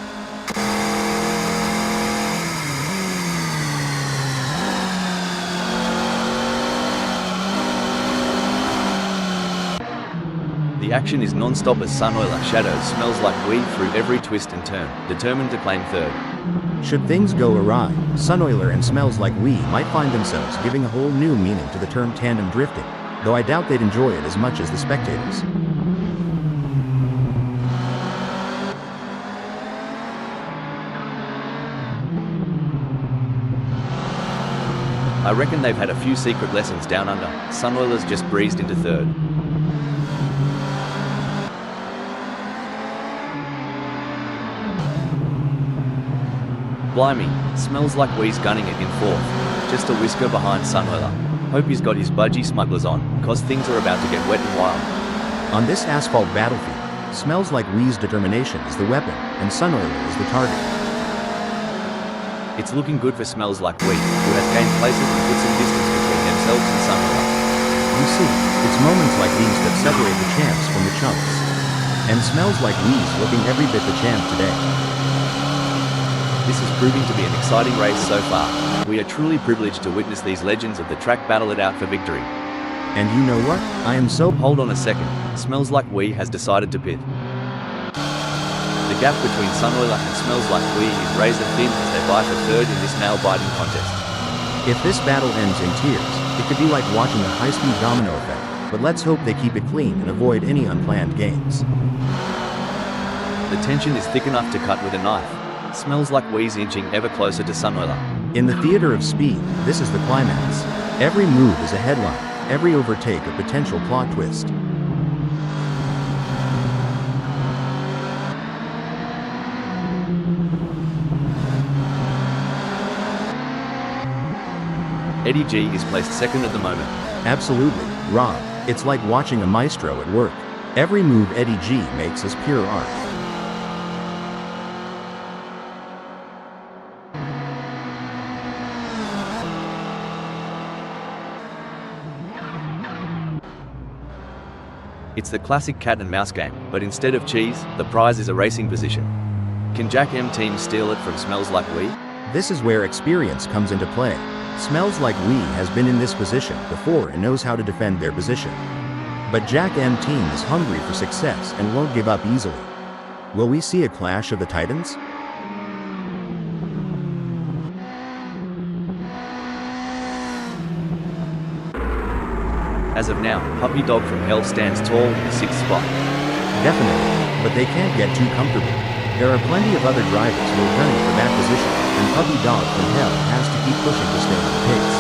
The action is non-stop as Sunoiler Shadows smells like weed through every twist and turn, determined to claim third. Should things go awry, Sunoiler and Smells Like We might find themselves giving a whole new meaning to the term tandem drifting, though I doubt they'd enjoy it as much as the spectators. I reckon they've had a few secret lessons down under. Sunoiler's just breezed into third. Blimey, Smells Like We's gunning it in fourth, just a whisker behind Sunoiler. Hope he's got his budgie smugglers on, cause things are about to get wet and wild. On this asphalt battlefield, Smells Like We's determination is the weapon, and Sunoiler is the target. It's looking good for Smells Like We, who has gained places and put some distance between themselves and Sunoiler. You see, it's moments like these that separate the champs from the chumps. And Smells Like We's looking every bit the champ today. This is proving to be an exciting race so far. We are truly privileged to witness these legends of the track battle it out for victory. And you know what? I am so— Hold on a second, Smells Like We has decided to pit. The gap between Sunoiler and Smells Like We is razor thin as they vie for third in this nail-biting contest. If this battle ends in tears, it could be like watching a high-speed domino effect, but let's hope they keep it clean and avoid any unplanned games. The tension is thick enough to cut with a knife. Smells Like We's inching ever closer to Sunoiler. In the theater of speed, this is the climax. Every move is a headline, every overtake a potential plot twist. Eddie G is placed second at the moment. Absolutely, Rob. It's like watching a maestro at work. Every move Eddie G makes is pure art. It's the classic cat and mouse game, but instead of cheese, the prize is a racing position. Can Jack M team steal it from Smells Like We? This is where experience comes into play. Smells Like We has been in this position before and knows how to defend their position. But Jack M team is hungry for success and won't give up easily. Will we see a clash of the titans? As of now, Puppy Dog from Hell stands tall in the 6th spot. Definitely, but they can't get too comfortable. There are plenty of other drivers who are gunning for that position, and Puppy Dog from Hell has to keep pushing to stay on pace.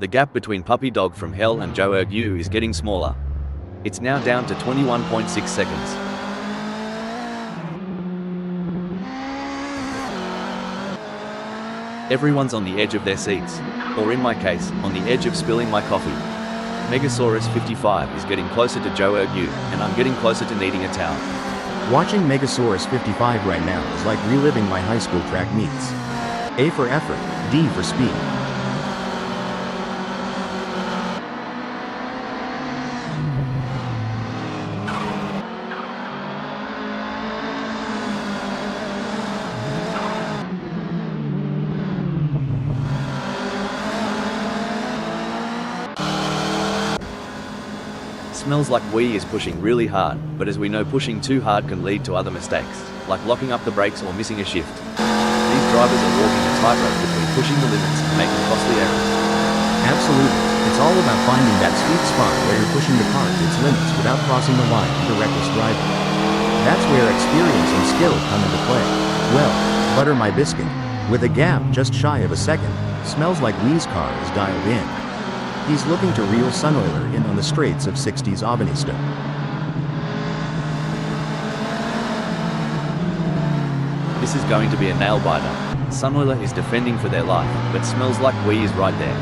The gap between Puppy Dog from Hell and Joe Ergu is getting smaller. It's now down to 21.6 seconds. Everyone's on the edge of their seats, or in my case, on the edge of spilling my coffee. Megasaurus 55 is getting closer to Joe Ergu, and I'm getting closer to needing a towel. Watching Megasaurus 55 right now is like reliving my high school track meets. A for effort, D for speed. Smells like Wee is pushing really hard, but as we know, pushing too hard can lead to other mistakes, like locking up the brakes or missing a shift. These drivers are walking a tightrope between pushing the limits and making costly errors. Absolutely. It's all about finding that sweet spot where you're pushing the car to its limits without crossing the line into reckless driving. That's where experience and skill come into play. Well, butter my biscuit. With a gap just shy of a second, Smells Like Wee's car is dialed in. He's looking to reel Sunoiler in on the straights of 1960's Ahvenisto. This is going to be a nail-biter. Sunoiler is defending for their life, but Smells Like Wee is right there.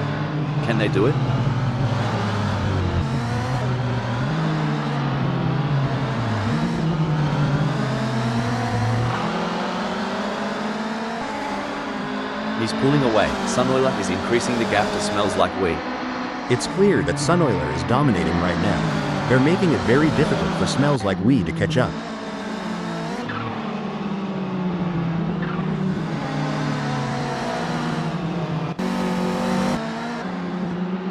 Can they do it? He's pulling away. Sunoiler is increasing the gap to Smells Like Wee. It's clear that Sunoiler is dominating right now. They're making it very difficult for Smells Like Wee to catch up.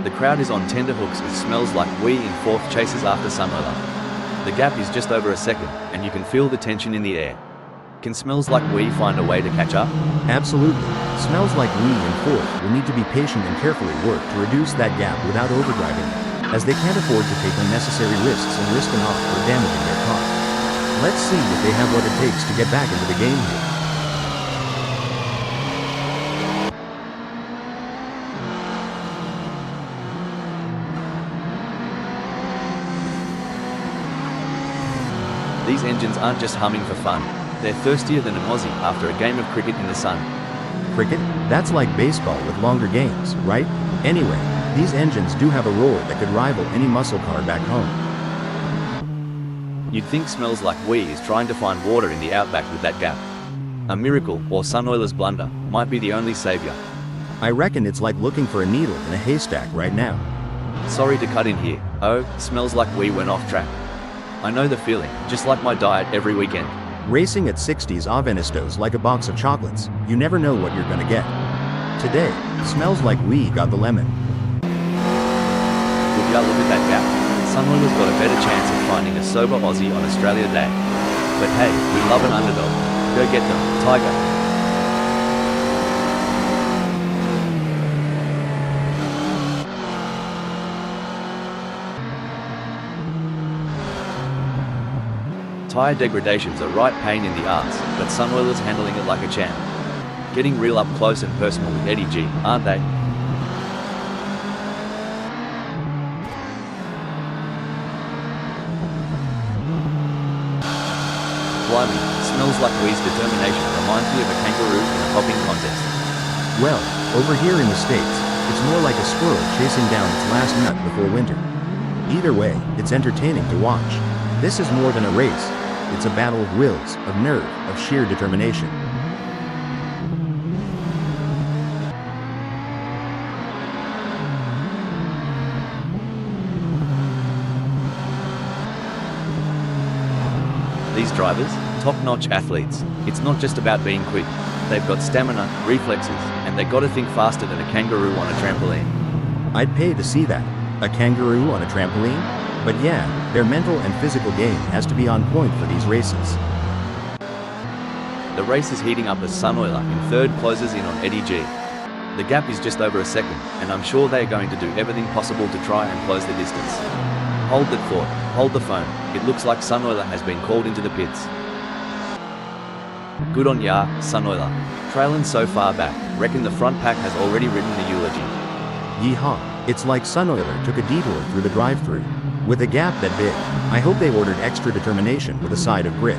The crowd is on tenterhooks as Smells Like Wee in fourth chases after Sunoiler. The gap is just over a second, and you can feel the tension in the air. Can Smells Like Wee find a way to catch up? Absolutely. Smells Like Wee in fourth will need to be patient and carefully work to reduce that gap without overdriving, as they can't afford to take unnecessary risks and risk an off or damaging their car. Let's see if they have what it takes to get back into the game here. These engines aren't just humming for fun. They're thirstier than an Aussie after a game of cricket in the sun. Cricket? That's like baseball with longer games, right? Anyway, these engines do have a roar that could rival any muscle car back home. You'd think Smells Like Wee is trying to find water in the outback with that gap. A miracle, or Sunoiler's blunder, might be the only savior. I reckon it's like looking for a needle in a haystack right now. Sorry to cut in here. Oh, Smells Like Wee went off track. I know the feeling, just like my diet every weekend. Racing at 1960's Ahvenisto's like a box of chocolates. You never know what you're gonna get. Today, Smells Like Wee got the lemon. Would ya look at that gap? Sunoiler's got a better chance of finding a sober Aussie on Australia Day. But hey, we love an underdog. Go get them, Tiger. Tyre degradation's a right pain in the arse, but Sunoiler's handling it like a champ. Getting real up close and personal with Eddie G, aren't they? Blimey, Smells Like Wee's determination reminds me of a kangaroo in a hopping contest. Well, over here in the States, it's more like a squirrel chasing down its last nut before winter. Either way, it's entertaining to watch. This is more than a race. It's a battle of wills, of nerve, of sheer determination. These drivers, top-notch athletes. It's not just about being quick. They've got stamina, reflexes, and they've got to think faster than a kangaroo on a trampoline. I'd pay to see that. A kangaroo on a trampoline? But yeah, their mental and physical game has to be on point for these races. The race is heating up as Sunoiler in third closes in on Eddie G. The gap is just over a second, and I'm sure they're going to do everything possible to try and close the distance. Hold that thought, hold the phone. It looks like Sunoiler has been called into the pits. Good on ya, Sunoiler. Trailing so far back, reckon the front pack has already written the eulogy. Yeehaw, it's like Sunoiler took a detour through the drive-thru. With a gap that big, I hope they ordered extra determination with a side of grit.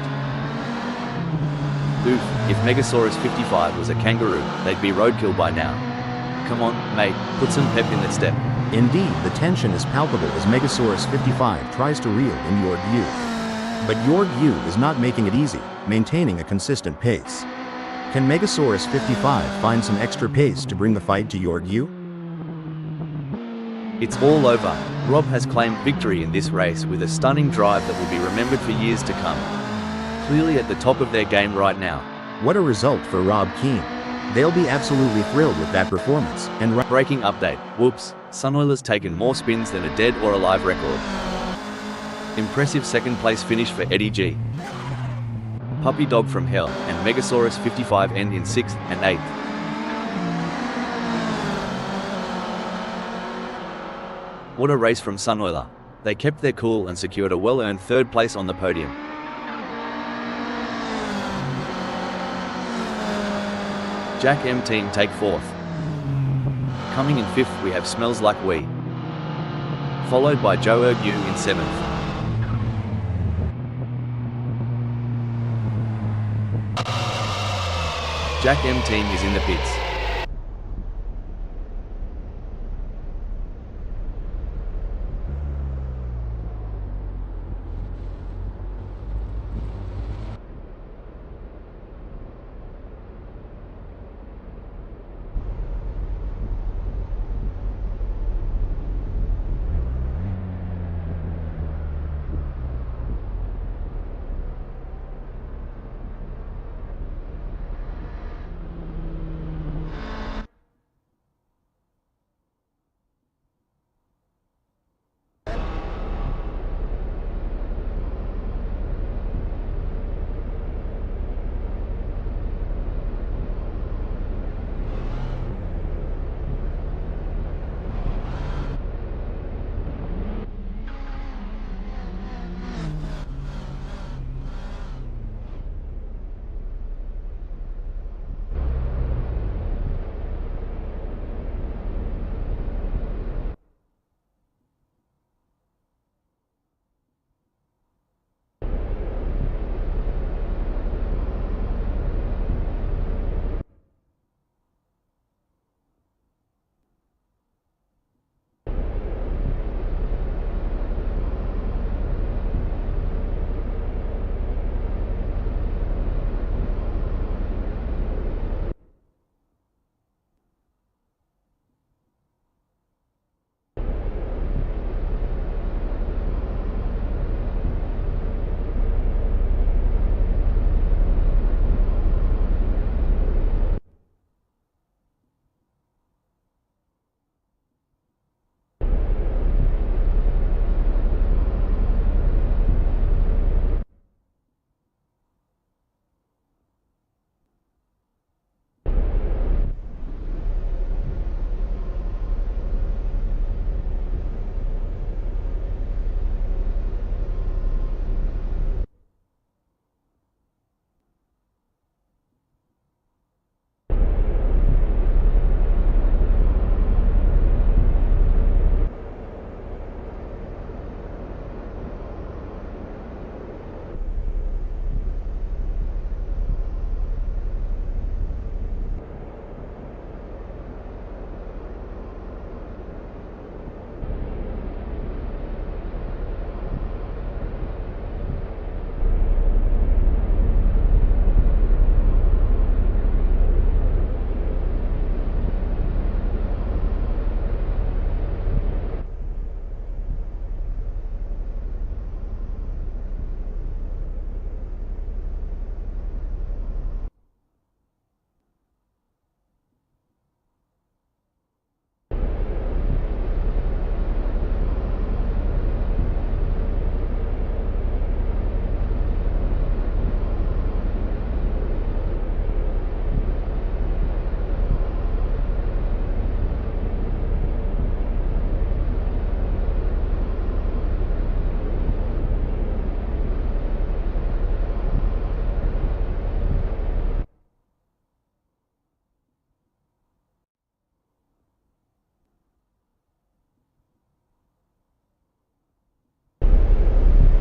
Oof, if Megasaurus 55 was a kangaroo, they'd be roadkill by now. Come on, mate, put some pep in that step. Indeed, the tension is palpable as Megasaurus 55 tries to reel in York U. But York U is not making it easy, maintaining a consistent pace. Can Megasaurus 55 find some extra pace to bring the fight to York U? It's all over. Rob has claimed victory in this race with a stunning drive that will be remembered for years to come. Clearly at the top of their game right now. What a result for Rob Keane. They'll be absolutely thrilled with that performance. And breaking update. Whoops. Sunoiler's taken more spins than a dead or alive record. Impressive second place finish for Eddie G. Puppy Dog from Hell and Megasaurus 55 end in 6th and 8th. What a race from Sunoiler. They kept their cool and secured a well-earned 3rd place on the podium. Jack M team take 4th. Coming in 5th we have Smells Like We, followed by Joe Ergu in 7th. Jack M team is in the pits.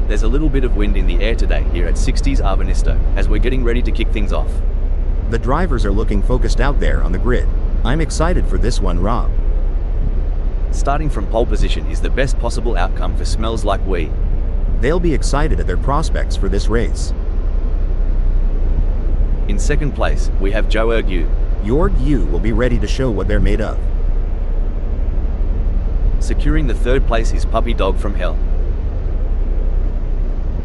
There's a little bit of wind in the air today here at 1960's Ahvenisto, as we're getting ready to kick things off. The drivers are looking focused out there on the grid. I'm excited for this one, Rob. Starting from pole position is the best possible outcome for Smells Like We. They'll be excited at their prospects for this race. In second place, we have Joe Ergu. Jorg U will be ready to show what they're made of. Securing the third place is Puppy Dog from Hell.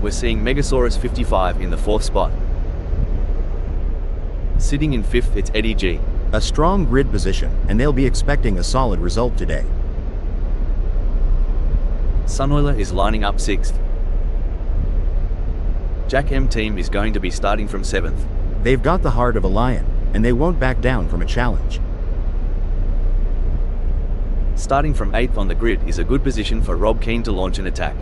We're seeing Megasaurus 55 in the fourth spot. Sitting in fifth, it's Eddie G. A strong grid position, and they'll be expecting a solid result today. Sunoiler is lining up sixth. Jack M team is going to be starting from 7th. They've got the heart of a lion, and they won't back down from a challenge. Starting from 8th on the grid is a good position for Rob Keane to launch an attack.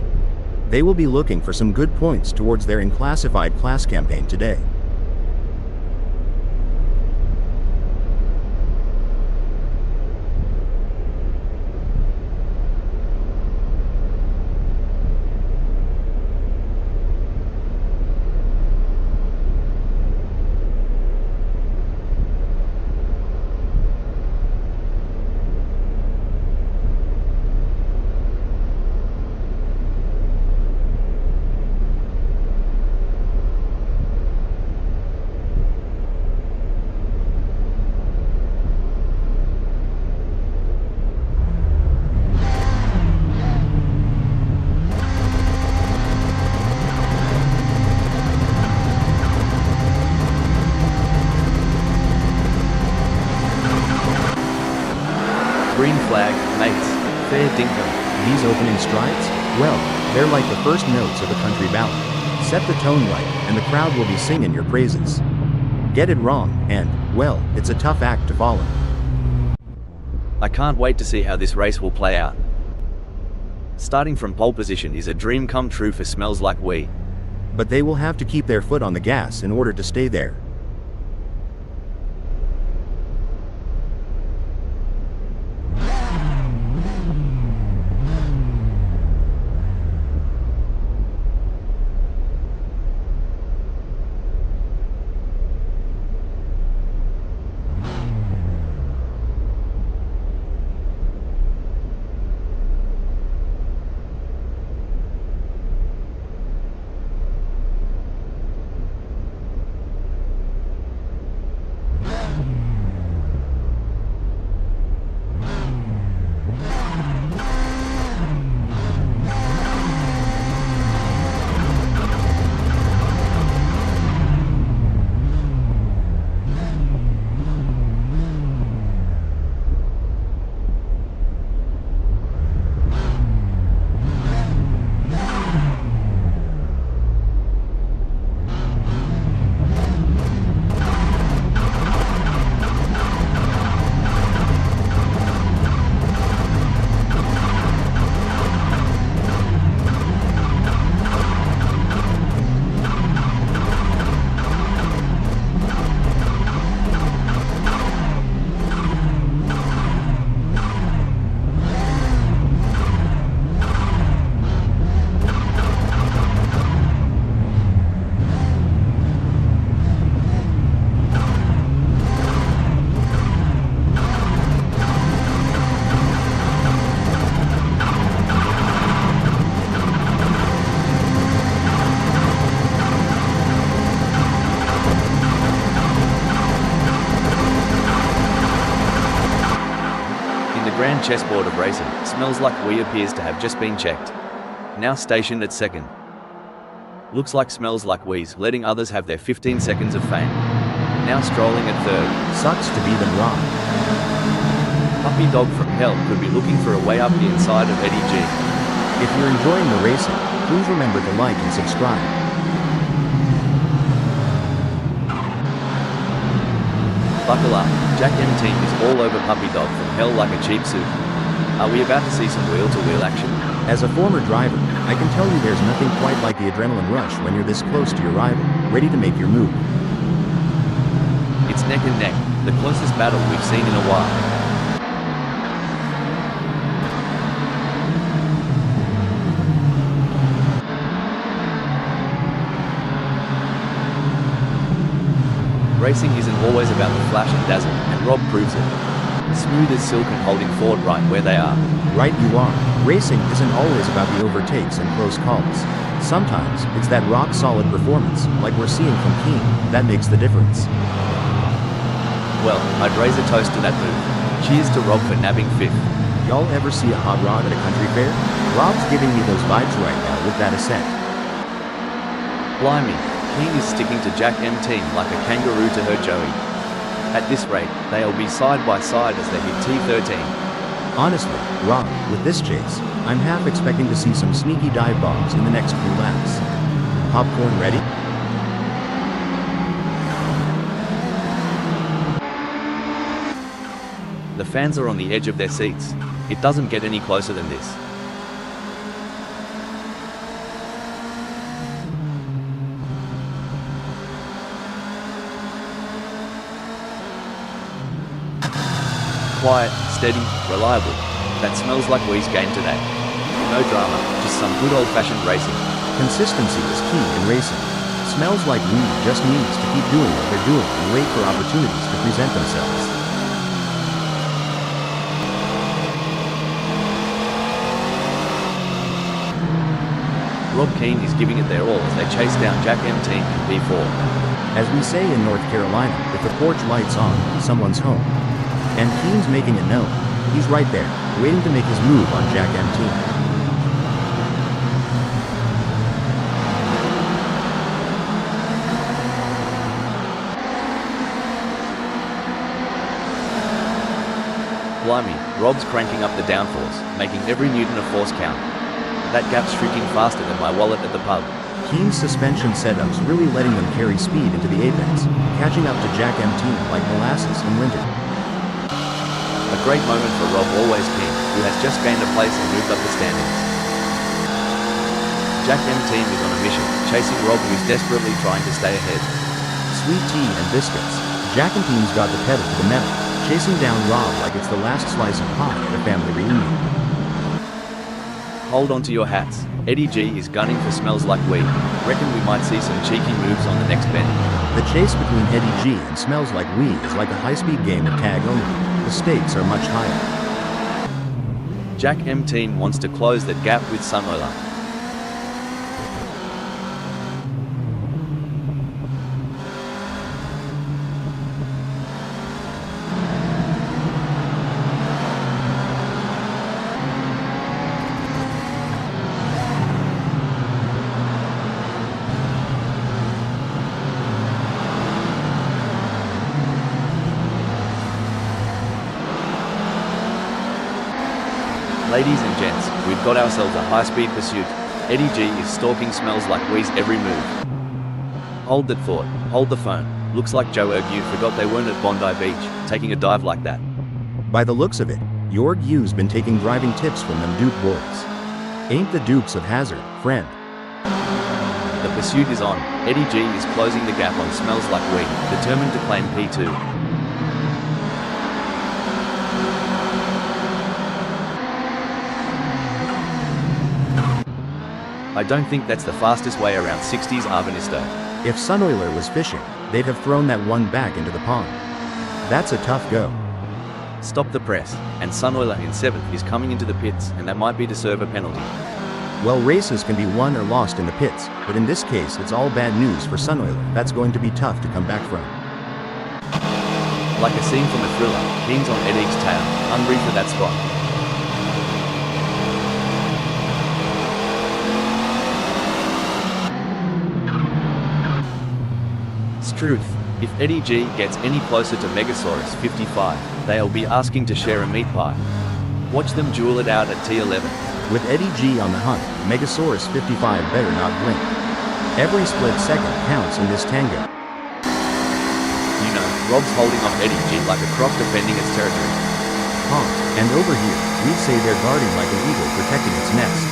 They will be looking for some good points towards their unclassified class campaign today. Green flag, mates. Fair dinkum. These opening strides? Well, they're like the first notes of a country ballad. Set the tone right, and the crowd will be singing your praises. Get it wrong, and, well, it's a tough act to follow. I can't wait to see how this race will play out. Starting from pole position is a dream come true for Smells Like We. But they will have to keep their foot on the gas in order to stay there. Grand chessboard of racing, Smells Like We appears to have just been checked. Now stationed at 2nd. Looks like Smells Like We's letting others have their 15 seconds of fame. Now strolling at 3rd. Sucks to be them wrong. Puppy Dog from Hell could be looking for a way up the inside of Eddie G. If you're enjoying the racing, please remember to like and subscribe. Buckle up, Jack M team is all over Puppy Dog from Hell like a cheap suit. Are we about to see some wheel-to-wheel action? As a former driver, I can tell you there's nothing quite like the adrenaline rush when you're this close to your rival, ready to make your move. It's neck and neck, the closest battle we've seen in a while. Racing isn't always about the flash and dazzle, and Rob proves it. Smooth as silk and holding forward right where they are. Right you are. Racing isn't always about the overtakes and close calls. Sometimes, it's that rock-solid performance, like we're seeing from Keane, that makes the difference. Well, I'd raise a toast to that move. Cheers to Rob for nabbing 5th. Y'all ever see a hot rod at a country fair? Rob's giving me those vibes right now with that Assetto. Blimey, Keane is sticking to Jack M team like a kangaroo to her Joey. At this rate, they'll be side by side as they hit T13. Honestly, Rob, with this chase, I'm half expecting to see some sneaky dive bombs in the next few laps. Popcorn ready? The fans are on the edge of their seats. It doesn't get any closer than this. Quiet, steady, reliable. That smells like Wee's game today. No drama, just some good old-fashioned racing. Consistency is key in racing. Smells like we just needs to keep doing what they're doing and wait for opportunities to present themselves. Rob Keane is giving it their all as they chase down Jack M Team in P4. As we say in North Carolina, if the porch light's on, someone's home. And Keane's making it known. He's right there, waiting to make his move on Jack M Team. Blimey, Rob's cranking up the downforce, making every newton of force count. That gap's shrinking faster than my wallet at the pub. Keane's suspension setup's really letting them carry speed into the apex, catching up to Jack M Team like molasses in winter. A great moment for Rob Always King, who has just gained a place and moved up the standings. Jack M Team is on a mission, chasing Rob, who's desperately trying to stay ahead. Sweet tea and biscuits. Jack and Team's got the pedal to the metal, chasing down Rob like it's the last slice of pie at a family reunion. Hold on to your hats. Eddie G is gunning for Smells Like Weed. Reckon we might see some cheeky moves on the next bend. The chase between Eddie G and Smells Like Weed is like a high-speed game of tag only. The stakes are much higher. Jack M Team wants to close that gap with Sun Oiler. Ladies and gents, we've got ourselves a high-speed pursuit. Eddie G is stalking Smells Like Wee's every move. Hold that thought. Hold the phone. Looks like Joe Ergue forgot they weren't at Bondi Beach, taking a dive like that. By the looks of it, Jorg U's been taking driving tips from them Duke boys. Ain't the Dukes of Hazzard, friend. The pursuit is on. Eddie G is closing the gap on Smells Like Wee, determined to claim P2. I don't think that's the fastest way around 60's Ahvenisto. If Sunoiler was fishing, they'd have thrown that one back into the pond. That's a tough go. Stop the press, and Sunoiler in 7th is coming into the pits, and that might be to serve a penalty. Well, races can be won or lost in the pits, but in this case it's all bad news for Sunoiler. That's going to be tough to come back from. Like a scene from a thriller, Keane's on Eddie's tail, hungry for that spot. Truth. If Eddie G gets any closer to Megasaurus 55, they'll be asking to share a meat pie. Watch them duel it out at T11. With Eddie G on the hunt, Megasaurus 55 better not blink. Every split second counts in this tango. You know, Rob's holding off Eddie G like a croc defending its territory. And over here, we'd say they're guarding like an eagle protecting its nest.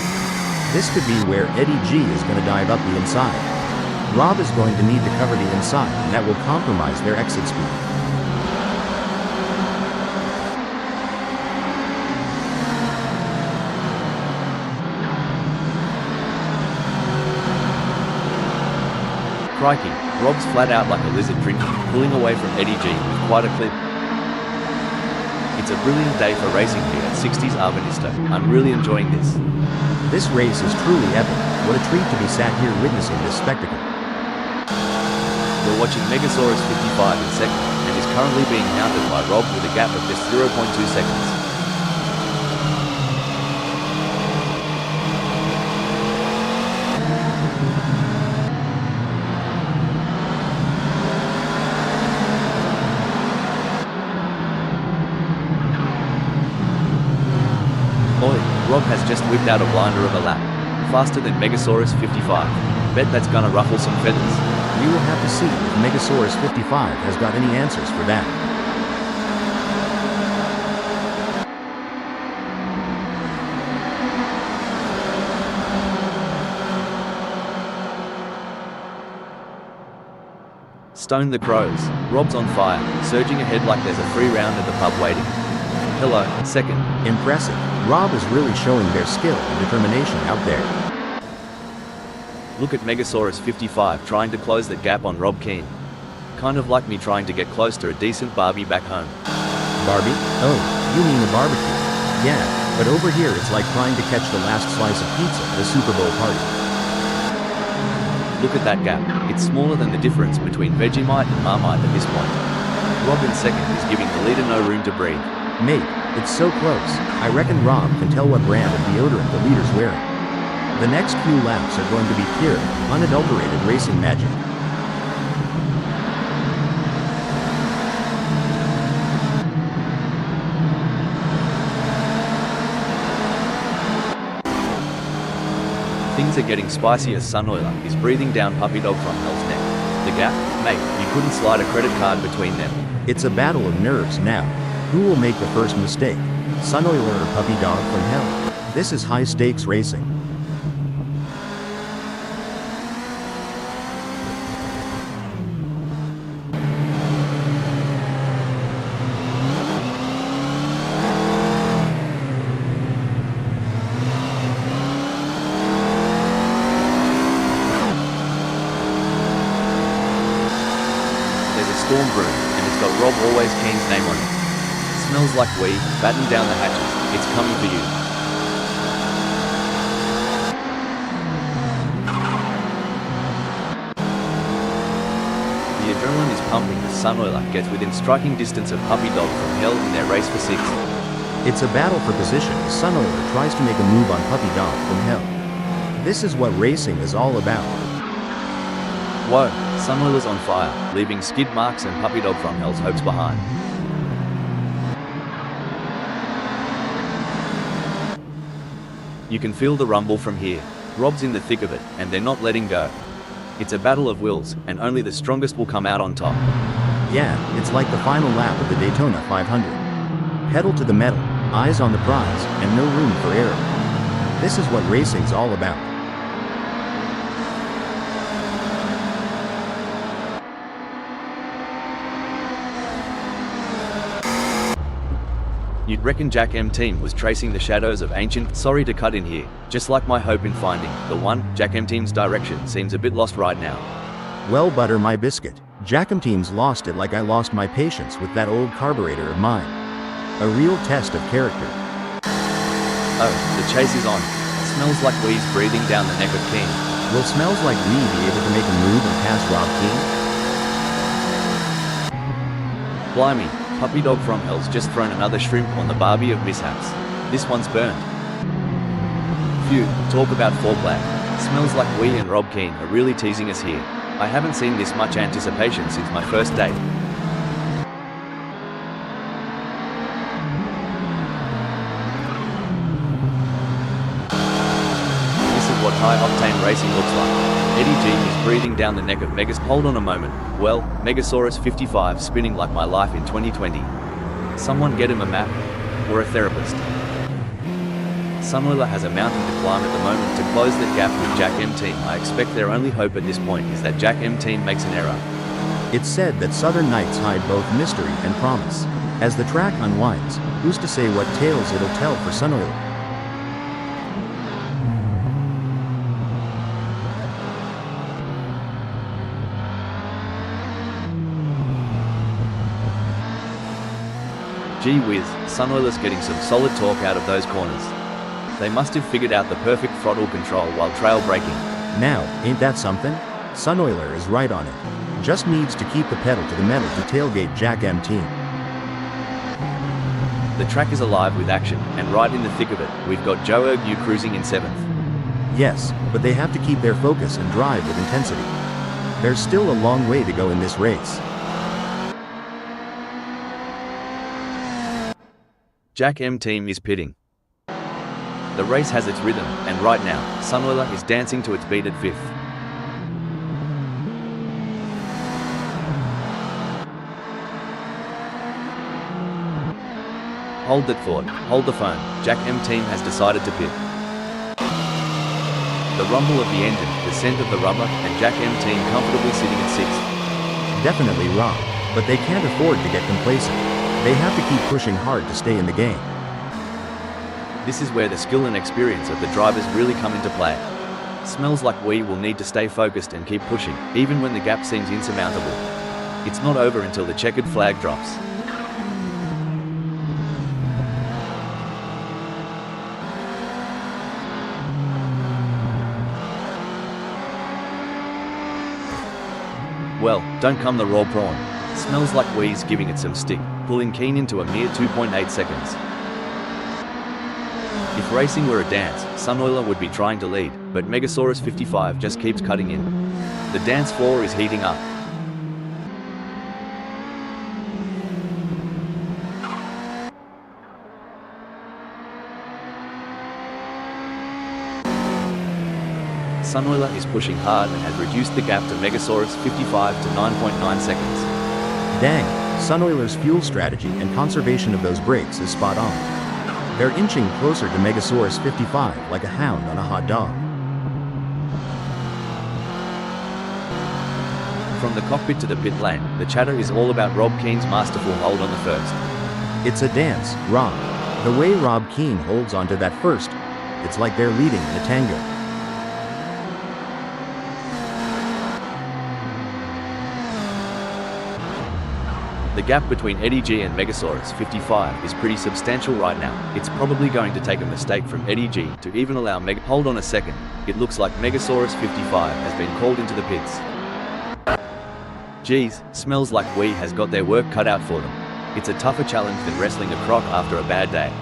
This could be where Eddie G is going to dive up the inside. Rob is going to need to cover the inside, and that will compromise their exit speed. Crikey, Rob's flat out like a lizard drinking, pulling away from Eddie G with quite a clip. It's a brilliant day for racing here at 60's Ahvenisto. I'm really enjoying this. This race is truly epic. What a treat to be sat here witnessing this spectacle. We're watching Megasaurus 55 in 2nd, and is currently being hounded by Rob with a gap of just 0.2 seconds. Oi, Rob has just whipped out a blinder of a lap. Faster than Megasaurus 55. Bet that's gonna ruffle some feathers. We will have to see if Megasaurus 55 has got any answers for that. Stone the crows. Rob's on fire, surging ahead like there's a free round at the pub waiting. Hello, second. Impressive. Rob is really showing their skill and determination out there. Look at Megasaurus 55 trying to close that gap on Rob Keane. Kind of like me trying to get close to a decent Barbie back home. Barbie? Oh, you mean a barbecue. Yeah, but over here it's like trying to catch the last slice of pizza at a Super Bowl party. Look at that gap. It's smaller than the difference between Vegemite and Marmite at this point. Rob in second is giving the leader no room to breathe. Mate, it's so close. I reckon Rob can tell what brand of deodorant the leader's wearing. The next few laps are going to be pure, unadulterated racing magic. Things are getting spicy as Sunoiler is breathing down Puppy Dog from Hell's neck. The gap? Mate, you couldn't slide a credit card between them. It's a battle of nerves now. Who will make the first mistake? Sunoiler or Puppy Dog from Hell? This is high-stakes racing. Storm broom, and it's got Rob Always Keen's name on it. Smells like weed. Batten down the hatches. It's coming for you. The adrenaline is pumping as Sunoiler gets within striking distance of Puppy Dog from Hell in their race for 6. It's a battle for position as Sunoiler tries to make a move on Puppy Dog from Hell. This is what racing is all about. Whoa, Sunoiler's on fire, leaving skid marks and Puppy Dog from Hell's hopes behind. You can feel the rumble from here. Rob's in the thick of it, and they're not letting go. It's a battle of wills, and only the strongest will come out on top. Yeah, it's like the final lap of the Daytona 500. Pedal to the metal, eyes on the prize, and no room for error. This is what racing's all about. You'd reckon Jack M Team was tracing the shadows of ancient. Sorry to cut in here, just like my hope in finding the one. Jack M Team's direction seems a bit lost right now. Well, butter my biscuit. Jack M Team's lost it like I lost my patience with that old carburetor of mine. A real test of character. Oh, the chase is on. It smells like weeds breathing down the neck of Keane. Will smells like we be able to make a move and pass Rob Keane? Blimey. Puppy Dog from Hell's just thrown another shrimp on the Barbie of mishaps. This one's burned. Phew, talk about foreplay. Smells like we and Rob Keane are really teasing us here. I haven't seen this much anticipation since my first date. This is what high-octane racing looks like. Eddie G is breathing down the neck of Megas. Hold on a moment. Well, Megasaurus 55 spinning like my life in 2020. Someone get him a map. Or a therapist. Sunoiler has a mountain to climb at the moment to close the gap with Jack M Team. I expect their only hope at this point is that Jack M Team makes an error. It's said that Southern nights hide both mystery and promise. As the track unwinds, who's to say what tales it'll tell for Sunoiler? Gee whiz, Sunoiler's getting some solid torque out of those corners. They must have figured out the perfect throttle control while trail braking. Now, ain't that something? Sunoiler is right on it. Just needs to keep the pedal to the metal to tailgate Jack M Team. The track is alive with action, and right in the thick of it, we've got Joe Ergu cruising in 7th. Yes, but they have to keep their focus and drive with intensity. There's still a long way to go in this race. Jack M Team is pitting. The race has its rhythm, and right now, Sunoiler is dancing to its beat at 5th. Hold that thought, hold the phone. Jack M Team has decided to pit. The rumble of the engine, the scent of the rubber, and Jack M Team comfortably sitting at 6th. Definitely wrong, but they can't afford to get complacent. They have to keep pushing hard to stay in the game. This is where the skill and experience of the drivers really come into play. Smells like we will need to stay focused and keep pushing, even when the gap seems insurmountable. It's not over until the checkered flag drops. Well, don't come the raw prawn. Smells like we's giving it some stick, pulling Keen into a mere 2.8 seconds. If racing were a dance, Sunoiler would be trying to lead, but Megasaurus 55 just keeps cutting in. The dance floor is heating up. Sunoiler is pushing hard and has reduced the gap to Megasaurus 55 to 9.9 seconds. Dang, Sunoiler's fuel strategy and conservation of those brakes is spot on. They're inching closer to Megasaurus 55 like a hound on a hot dog. From the cockpit to the pit lane, the chatter is all about Rob Keen's masterful hold on the first. It's a dance, Rob. The way Rob Keen holds onto that first, it's like they're leading in a tango. The gap between Eddie G and Megasaurus 55 is pretty substantial right now. It's probably going to take a mistake from Eddie G to even allow Hold on a second. It looks like Megasaurus 55 has been called into the pits. Geez, smells like we has got their work cut out for them. It's a tougher challenge than wrestling a croc after a bad day.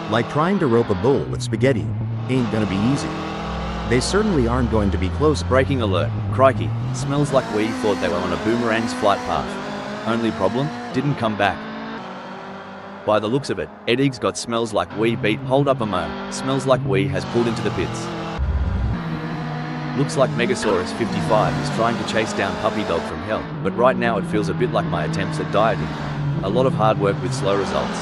Like trying to rope a bull with spaghetti. Ain't gonna be easy. They certainly aren't going to be close. Braking alert. Crikey, smells like we thought they were on a boomerang's flight path. Only problem? Didn't come back. By the looks of it, Eddie's got smells like we beat. Hold up a mo. Smells like we has pulled into the pits. Looks like Megasaurus 55 is trying to chase down Puppy Dog from hell, but right now it feels a bit like my attempts at dieting. A lot of hard work with slow results.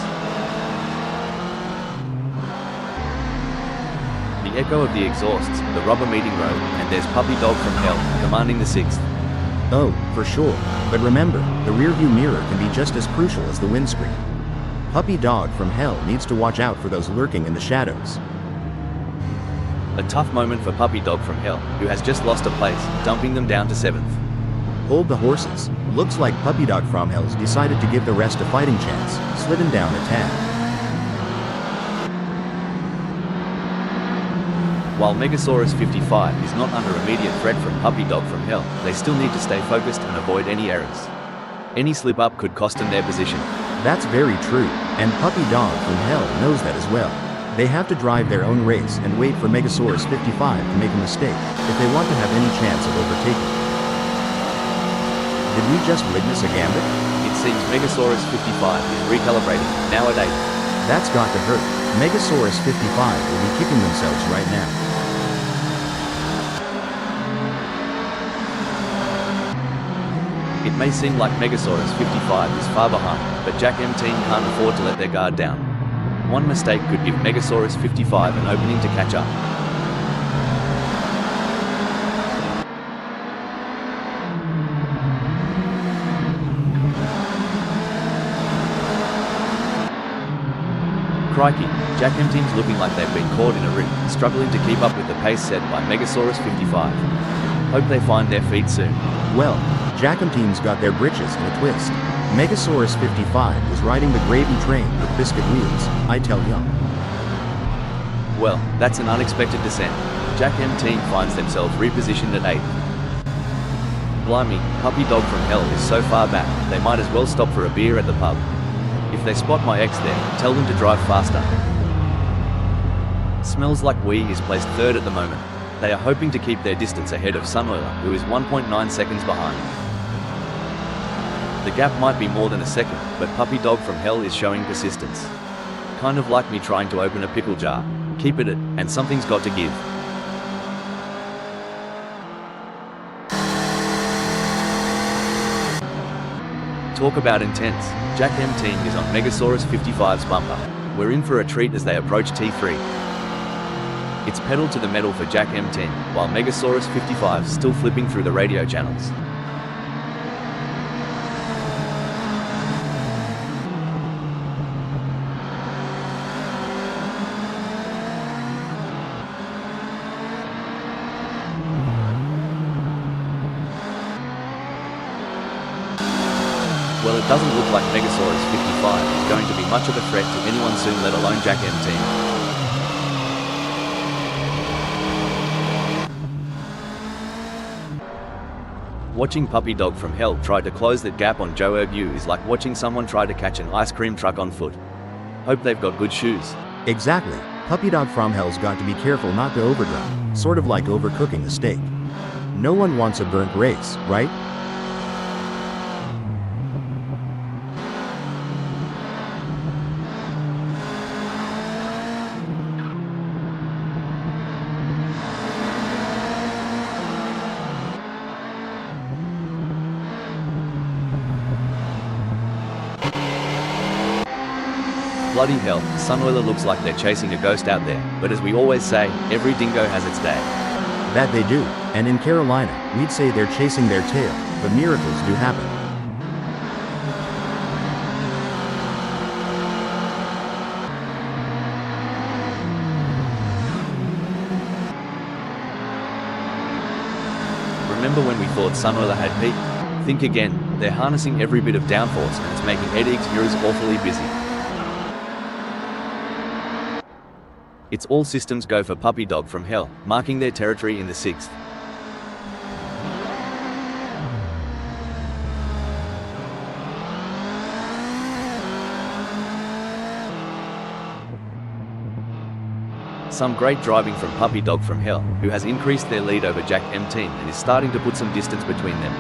The echo of the exhausts, the rubber meeting road, and there's Puppy Dog from hell, commanding the 6th. Oh, for sure. But remember, the rearview mirror can be just as crucial as the windscreen. Puppy Dog from hell needs to watch out for those lurking in the shadows. A tough moment for Puppy Dog from hell, who has just lost a place, dumping them down to 7th. Hold the horses. Looks like Puppy Dog from hell's decided to give the rest a fighting chance, slidden down a tad. While Megasaurus 55 is not under immediate threat from Puppy Dog from hell, they still need to stay focused and avoid any errors. Any slip-up could cost them their position. That's very true, and Puppy Dog from hell knows that as well. They have to drive their own race and wait for Megasaurus 55 to make a mistake, if they want to have any chance of overtaking. Did we just witness a gambit? It seems Megasaurus 55 is recalibrating, now at 8. That's got to hurt. Megasaurus 55 will be kicking themselves right now. It may seem like Megasaurus 55 is far behind, but Jack M Team can't afford to let their guard down. One mistake could give Megasaurus 55 an opening to catch up. Crikey, Jack M Team's looking like they've been caught in a ring, struggling to keep up with the pace set by Megasaurus 55. Hope they find their feet soon. Well, Jackum Team's got their britches in a twist. Megasaurus 55 was riding the gravy train with biscuit wheels, I tell ya. Well, that's an unexpected descent. Jack M Team finds themselves repositioned at 8. Blimey, Puppy Dog from hell is so far back, they might as well stop for a beer at the pub. If they spot my ex there, tell them to drive faster. Smells like we is placed 3rd at the moment. They are hoping to keep their distance ahead of Sunoiler, who is 1.9 seconds behind. The gap might be more than a second, but Puppy Dog from hell is showing persistence. Kind of like me trying to open a pickle jar. Keep it, and something's got to give. Talk about intense. Jack M Team is on Megasaurus 55's bumper. We're in for a treat as they approach T3. It's pedal to the metal for Jack M Team, while Megasaurus 55's still flipping through the radio channels. Doesn't look like Megasaurus 55 is going to be much of a threat to anyone soon, let alone Jack MT. Watching Puppy Dog from Hell try to close that gap on Joe Ergu is like watching someone try to catch an ice cream truck on foot. Hope they've got good shoes. Exactly. Puppy Dog from Hell's got to be careful not to overdrive, sort of like overcooking a steak. No one wants a burnt race, right? Bloody hell, Sunoiler looks like they're chasing a ghost out there, but as we always say, every dingo has its day. That they do, and in Carolina, we'd say they're chasing their tail, but miracles do happen. Remember when we thought Sunoiler had peaked? Think again, they're harnessing every bit of downforce and it's making Eddie's heroes awfully busy. It's all systems go for Puppy Dog from Hell, marking their territory in the 6th. Some great driving from Puppy Dog from Hell, who has increased their lead over Jack MT and is starting to put some distance between them.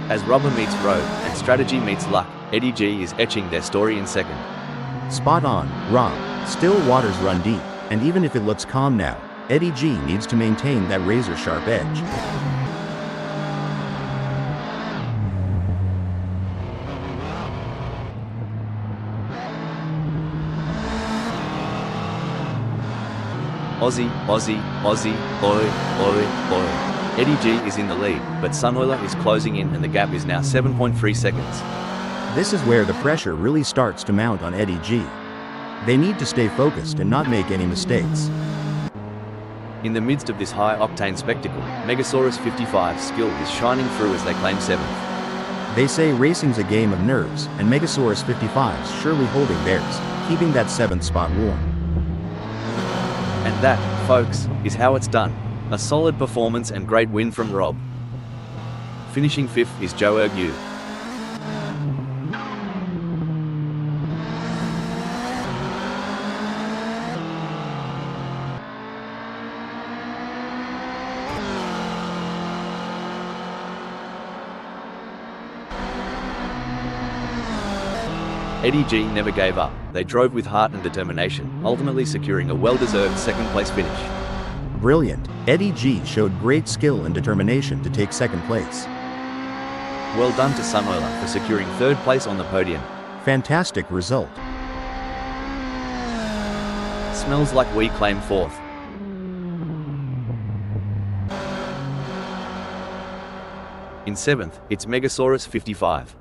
As rubber meets road and strategy meets luck, Eddie G is etching their story in 2nd. Spot on, Rob. Still waters run deep, and even if it looks calm now, Eddie G needs to maintain that razor-sharp edge. Aussie, Aussie, Aussie, oi, oi, oi. Eddie G is in the lead, but Sunoiler is closing in and the gap is now 7.3 seconds. This is where the pressure really starts to mount on Eddie G. They need to stay focused and not make any mistakes. In the midst of this high-octane spectacle, Megasaurus 55's skill is shining through as they claim 7th. They say racing's a game of nerves, and Megasaurus 55's surely holding theirs, keeping that 7th spot warm. And that, folks, is how it's done. A solid performance and great win from Rob. Finishing 5th is Joe Ergu. Eddie G never gave up. They drove with heart and determination, ultimately securing a well-deserved 2nd place finish. Brilliant. Eddie G showed great skill and determination to take 2nd place. Well done to Sunoiler for securing 3rd place on the podium. Fantastic result. Smells like we claim 4th. In 7th, it's Megasaurus 55.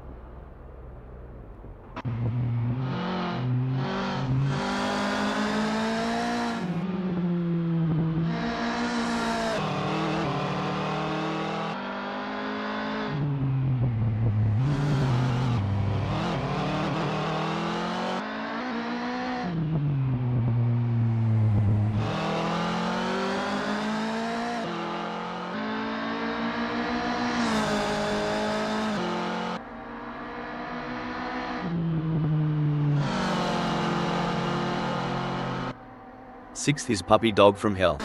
Sixth is Puppy Dog from Hell.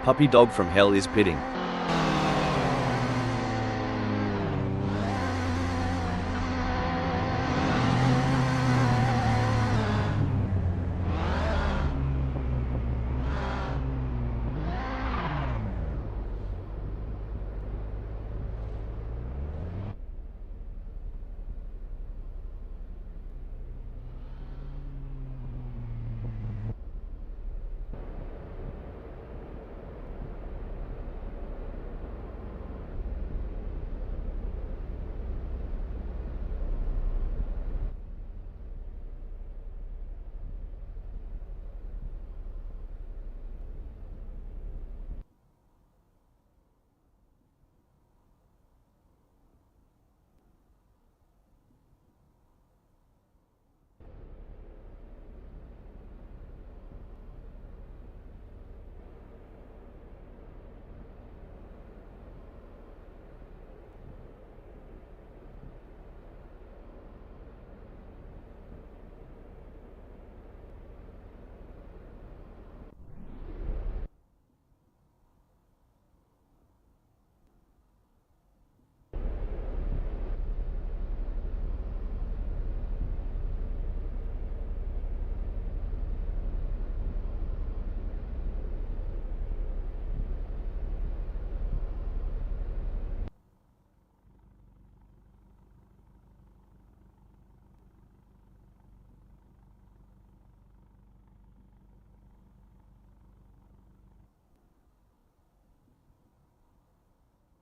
Puppy Dog from Hell is pitting.